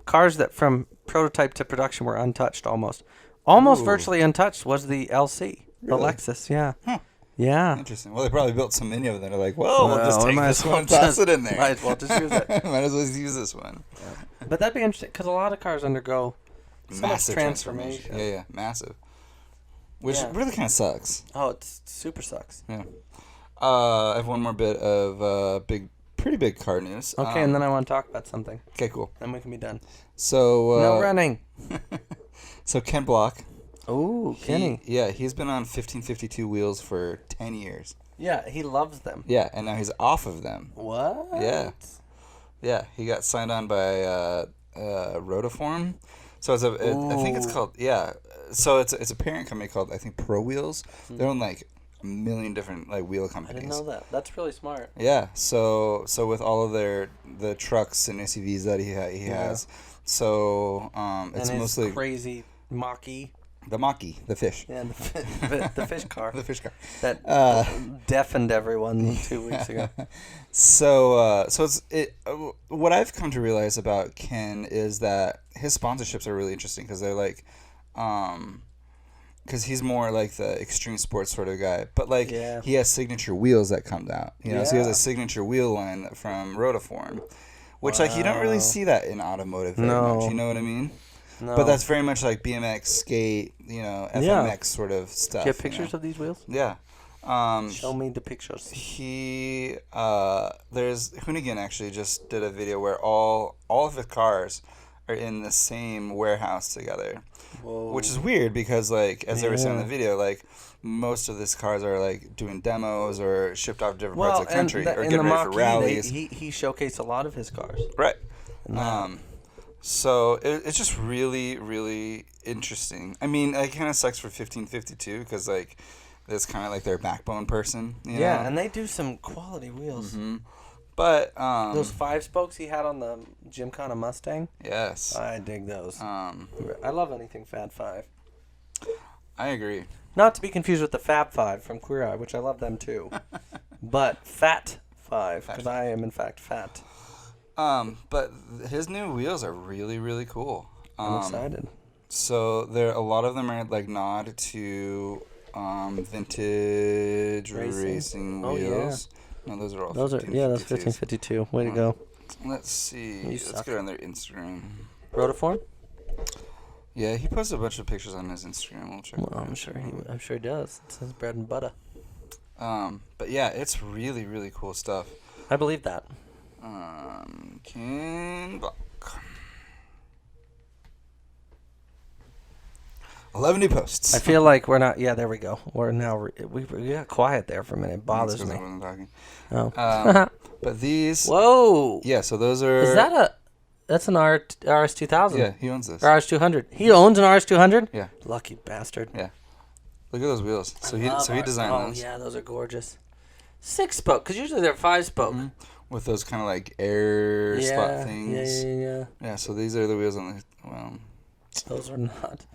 Cars that from prototype to production were untouched almost. Almost virtually untouched was the LC. Really? The Lexus, yeah. Huh. Yeah. Interesting. Well, they probably built so many of them. They're like, well, we'll just take this one and well toss it in there. Might as well just use it. Might as well use this one. Yeah. But that'd be interesting, because a lot of cars undergo so Massive much transformation. Yeah, massive. Which really kind of sucks. Oh, it super sucks. Yeah. I have one more bit of pretty big car news. Okay, and then I want to talk about something. Okay, cool. Then we can be done. So no running. So Ken Block. Oh, Kenny. He's been on 1552 wheels for 10 years. Yeah, he loves them. Yeah, and now he's off of them. What? Yeah. Yeah, he got signed on by Rotiform. So I think it's called, so it's a parent company called, I think, Pro Wheels. They're on like a million different like wheel companies. I didn't know that. That's really smart. Yeah, so with all of the trucks and SUVs that he has, so it's and mostly crazy Mach-E. The Mach-E, the fish. Yeah, the fish car. The fish car. That deafened everyone 2 weeks ago. So what I've come to realize about Ken is that his sponsorships are really interesting because they're like, because he's more like the extreme sports sort of guy, but like he has signature wheels that comes out, you know. So he has a signature wheel line from Rotiform, which like you don't really see that in automotive very much. You know what I mean? No. But that's very much like BMX, skate, you know, FMX sort of stuff. Do you have pictures of these wheels? Yeah. Show me the pictures. There's Hoonigan actually just did a video where all of the cars are in the same warehouse together. Whoa. Which is weird because like as they were saying in the video, like most of these cars are like doing demos or shipped off to different parts of the country or getting ready for rallies. He showcased a lot of his cars. Right. So it's just really, really interesting. I mean, it kind of sucks for 1552 because like it's kind of like their backbone person. You know? And they do some quality wheels. Mm-hmm. But those 5 spokes he had on the Gymkhana Mustang. Yes, I dig those. I love anything Fat 5. I agree. Not to be confused with the Fab 5 from Queer Eye, which I love them too. But Fat 5, because I am in fact fat. But his new wheels are really, really cool. I'm excited. So a lot of them are like nod to vintage racing wheels. Yeah. No, those are all. That's 1552. Way to go. Let's see. Let's get on their Instagram. Rotiform? Yeah, he posted a bunch of pictures on his Instagram. We'll check. Well, I'm sure he does. It's his bread and butter. But yeah, it's really, really cool stuff. I believe that. Ken Block. 11 new posts. I feel like we're not. Yeah, there we go. We're now. We got quiet there for a minute. It bothers me. I wasn't talking. Oh. But these. Whoa. Yeah, so those are. Is that that's an RS2000? Yeah, he owns this. Or RS200. He owns an RS200? Yeah. Lucky bastard. Yeah. Look at those wheels. So he designed those. Oh yeah, those are gorgeous. 6 spoke, because usually they're 5 spoke. Mm-hmm. With those kind of like air slot things. Yeah. Yeah, so these are the wheels on the. Those are not.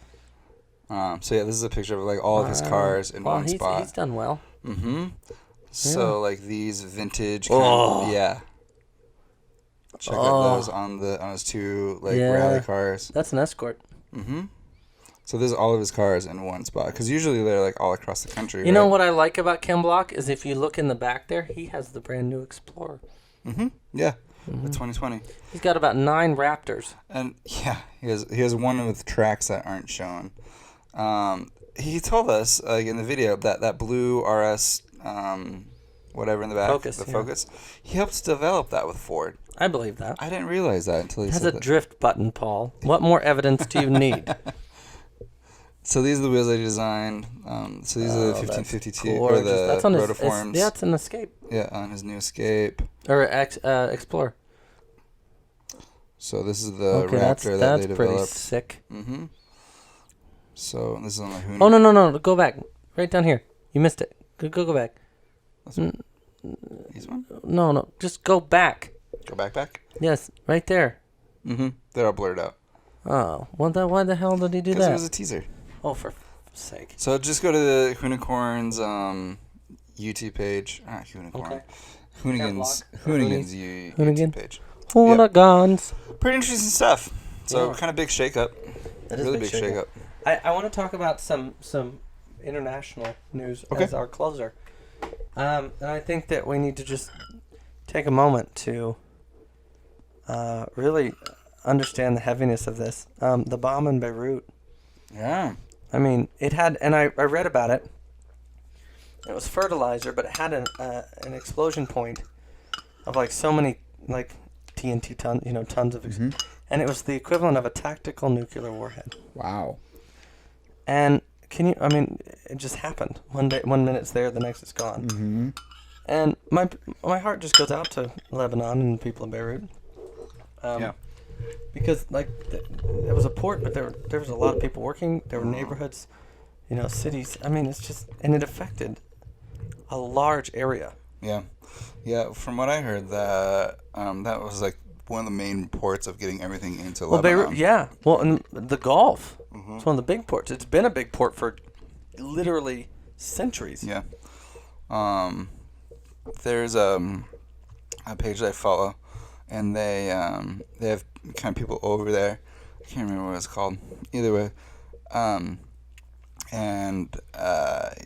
So yeah, this is a picture of like all of his cars in one spot. He's done well. Mm-hmm. So like these vintage kind of, Check out those on his 2 like rally cars. That's an Escort. Mm-hmm. So there's all of his cars in one spot. Because usually they're like all across the country. You know what I like about Ken Block is if you look in the back there, he has the brand new Explorer. Mm-hmm. Yeah. The 2020. He's got about 9 Raptors. And yeah, he has one with tracks that aren't shown. He told us in the video that blue RS whatever in the back, Focus. He helped develop that with Ford. I believe that. I didn't realize that until he said that. It has a drift button, Paul. What more evidence do you need? So these are the wheels I designed. So these are the 1552 or the Rotiforms. Yeah, it's an Escape. Yeah, on his new Escape. Or Explorer. So this is the Raptor that they developed. That's pretty sick. Mm-hmm. So this is on the Hoon. Oh, no. Go back. Right down here. You missed it. Go back. This one? These one? No. Just go back. Go back? Yes, right there. Mm-hmm. They're all blurred out. Oh, why the hell did he do that? Because it was a teaser. Oh, for sake. So just go to the Hoonicorns YouTube page. Hoonicorn. Okay. Hoonigans YouTube page. Hoonigans. Yep. Pretty interesting stuff. So kind of big shakeup. That is really big shakeup. I want to talk about some international news as our closer. And I think that we need to just take a moment to really understand the heaviness of this. The bomb in Beirut. Yeah. I mean, it had, and I read about it. It was fertilizer, but it had an explosion point of like so many like TNT tons of, and it was the equivalent of a tactical nuclear warhead. Wow. And it just happened. One minute it's there, the next it's gone. Mm-hmm. And my heart just goes out to Lebanon and the people of Beirut. Because it was a port, but there was a lot of people working. There were neighborhoods, cities. I mean, it's just, and it affected a large area. Yeah. From what I heard, that was like one of the main ports of getting everything into Lebanon. Beirut, yeah. Well, and the Gulf. Mm-hmm. It's one of the big ports. It's been a big port for literally centuries. Yeah. There's a page that I follow, and they have kind of people over there. I can't remember what it's called. Either way, and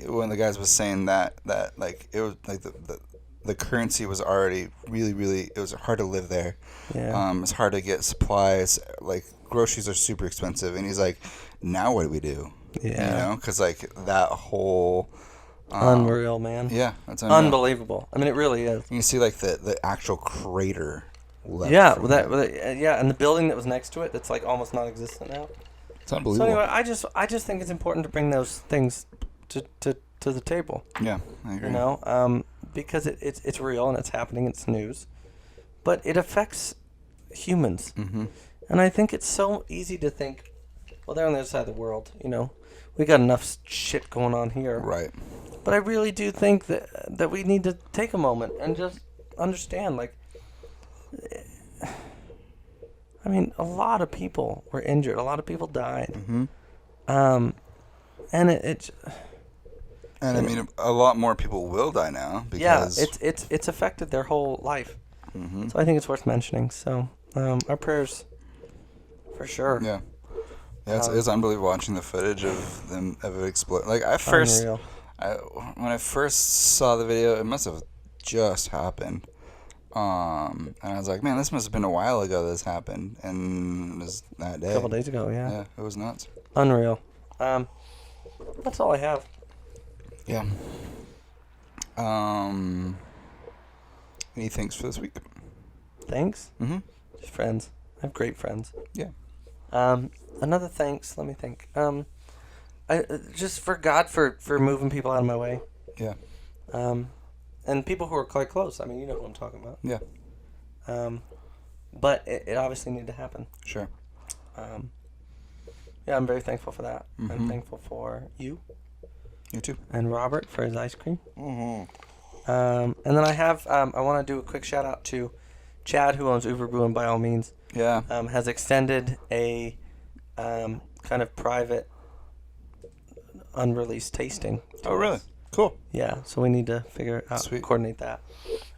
one of the guys was saying that like it was like the currency was already really, it was hard to live there. Yeah. It's hard to get supplies. Like groceries are super expensive, and he's like, now what do we do? Yeah. Because like that whole. Unreal, man. Yeah, that's unreal. Unbelievable. I mean, it really is. You can see like the actual crater left. Yeah, and the building that was next to it that's like almost non-existent now. It's unbelievable. So anyway, I just think it's important to bring those things to the table. Yeah, I agree. Because it's real and it's happening. It's news, but it affects humans. Mm-hmm. And I think it's so easy to think, well, they're on the other side of the world. We got enough shit going on here. Right. But I really do think that we need to take a moment and just understand, like, I mean, a lot of people were injured. A lot of people died. Mm-hmm. And it I mean, a lot more people will die now because it's affected their whole life. Mm-hmm. So I think it's worth mentioning. So our prayers, for sure. Yeah. Yeah, it's unbelievable watching the footage of it explode. Like when I first saw the video, it must have just happened. And I was like, man, this must have been a while ago this happened. And it was that day. A couple days ago, yeah. Yeah, it was nuts. Unreal. That's all I have. Yeah. Any thanks for this week? Thanks? Mm-hmm. Just friends. I have great friends. Yeah. Another thanks, let me think. I just for God for moving people out of my way. Yeah. And people who are quite close. I mean, you know who I'm talking about. Yeah. But it obviously needed to happen. Sure. Yeah, I'm very thankful for that. Mm-hmm. I'm thankful for you. You too. And Robert for his ice cream. Mm-hmm. And then I have I want to do a quick shout out to Chad, who owns Uber and by all means. Yeah. Has extended a kind of private, unreleased tasting. Oh, really? Us. Cool. Yeah, so we need to figure out, Sweet. Coordinate that.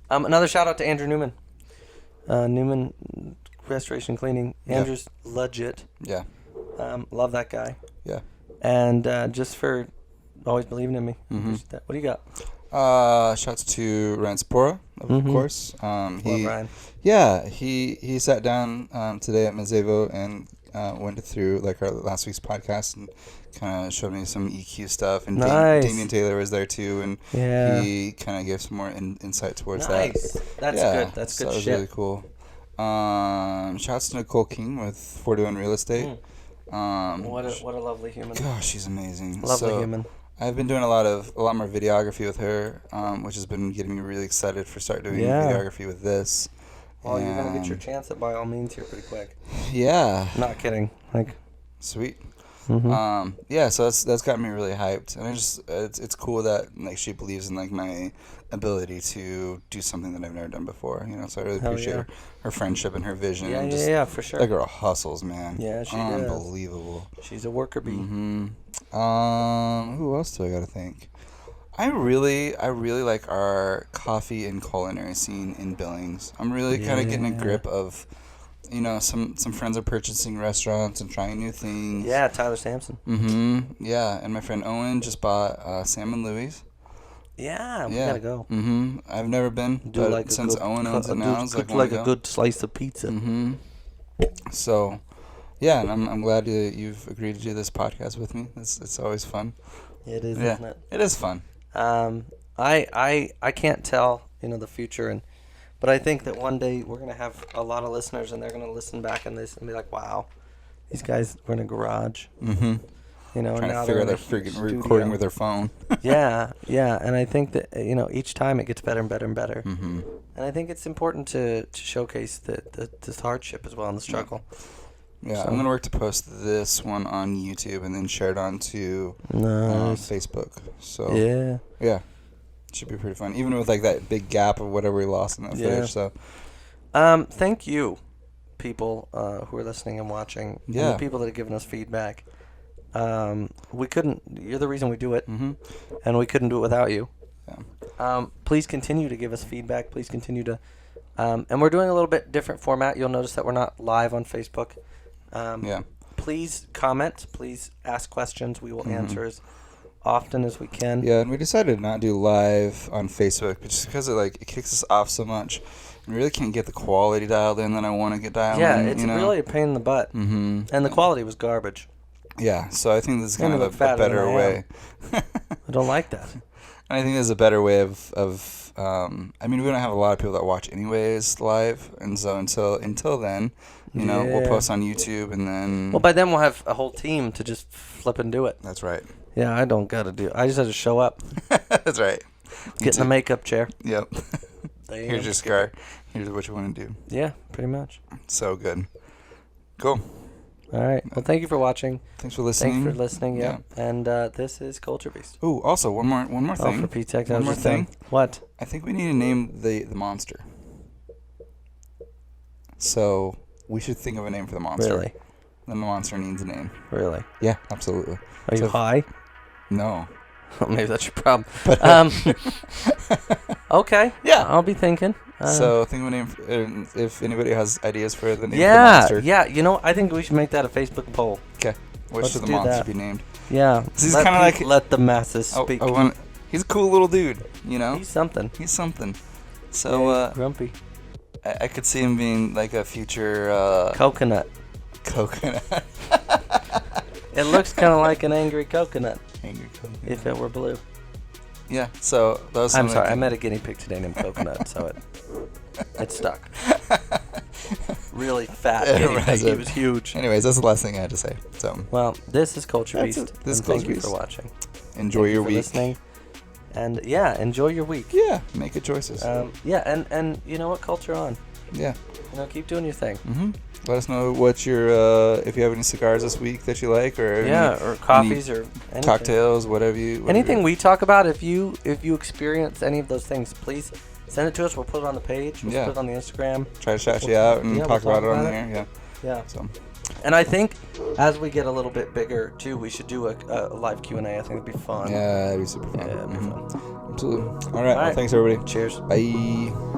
Another shout out to Andrew Newman. Newman Restoration Cleaning. Andrew's legit. Yeah. Love that guy. Yeah. And just for always believing in me. Mm-hmm. What do you got? Shouts to Ryan Spora, of course. Love Ryan. Yeah, he sat down today at Mazevo and went through like our last week's podcast and kind of showed me some EQ stuff. And nice. Damian Taylor was there too, and he kind of gave some more insight towards that. That's good. That's good. So that was really cool. Shouts to Nicole King with 41 Real Estate. What a lovely human. Gosh, she's amazing. Lovely human. I've been doing a lot more videography with her, which has been getting me really excited for start doing videography with this. Well, you're gonna get your chance at by all means here pretty quick. Yeah. Not kidding. Like. Sweet. Mm-hmm. So that's got me really hyped, and it's cool that like she believes in like my ability to do something that I've never done before. So I really appreciate her friendship and her vision. Yeah, for sure. That girl hustles, man. Yeah, she does. Unbelievable. She's a worker bee. Mm-hmm. Who else do I gotta think? I really like our coffee and culinary scene in Billings. I'm really kind of getting a grip of. Some friends are purchasing restaurants and trying new things. Yeah, Tyler Sampson. Mm-hmm. Yeah, and my friend Owen just bought Sam and Louie's. Yeah, we gotta go. Mm-hmm. I've never been, but since Owen owns it now, it's like a good slice of pizza. Mm-hmm. So, yeah, and I'm glad you've agreed to do this podcast with me. It's always fun. It is, isn't it? It is fun. I can't tell the future but I think that one day we're going to have a lot of listeners, and they're going to listen back on this and be like, wow, these guys were in a garage. Mm-hmm. Trying to figure out their freaking recording with their phone. yeah. And I think that, each time it gets better and better and better. Mm-hmm. And I think it's important to showcase the hardship as well and the struggle. Yeah, so, I'm going to work to post this one on YouTube and then share it onto Facebook. So yeah. Should be pretty fun, even with like that big gap of whatever we lost in that footage. So, thank you, people who are listening and watching. Yeah, and the people that have given us feedback. We couldn't. You're the reason we do it, and we couldn't do it without you. Yeah. Please continue to give us feedback. Please continue to, and we're doing a little bit different format. You'll notice that we're not live on Facebook. Please comment. Please ask questions. We will answer as often as we can. Yeah, and we decided to not do live on Facebook just because it kicks us off so much. We really can't get the quality dialed in that I want to get dialed in. Yeah, it's really a pain in the butt. Mm-hmm. And the quality was garbage. Yeah, so I think this is kind of a better way. I don't like that. And I think there's a better way of we don't have a lot of people that watch anyways live, and so until then, we'll post on YouTube, and then... Well, by then we'll have a whole team to just flip and do it. That's right. Yeah, I don't got to do it. I just have to show up. That's right. Get in the makeup chair. Yep. Here's your scar. Here's what you want to do. Yeah, pretty much. So good. Cool. All right. Well, thank you for watching. Thanks for listening. Yeah. And this is Culture Beast. Ooh, also one more thing. Oh, for Pete's sake, one more thing. What? I think we need to name the monster. So we should think of a name for the monster. Really? Then the monster needs a name. Really? Yeah, absolutely. Are you high? No. Maybe that's your problem. Okay. Yeah. I'll be thinking. So think of a name if anybody has ideas for the name of the monster. Yeah. I think we should make that a Facebook poll. Okay. What should the monster be named? Yeah. He's kind of like... Let the masses speak. He's a cool little dude, He's something. So, grumpy. I could see him being like a future... Coconut. It looks kind of like an angry coconut. If it were blue. Yeah, so those. I'm sorry, I met a guinea pig today named Coconut, so it stuck. Really fat guinea pig. He was huge. Anyways, that's the last thing I had to say. So. Well, this is Culture Beast. Thank you for watching. Enjoy your week. Listening. And enjoy your week. Yeah, make good choices. And you know what? Culture on. Yeah. Keep doing your thing. Mm-hmm. Let us know what your if you have any cigars this week that you like, or or coffees or anything. Cocktails, whatever anything we talk about. If you experience any of those things, please send it to us. We'll put it on the page. We'll put it on the Instagram. Try to shout you out and talk about it on there. Yeah. So. And I think as we get a little bit bigger too, we should do a live Q&A. I think it'd be fun. Yeah, it'd be super fun. Yeah, it'd be fun. Absolutely. All right. Well, thanks everybody. Cheers. Bye.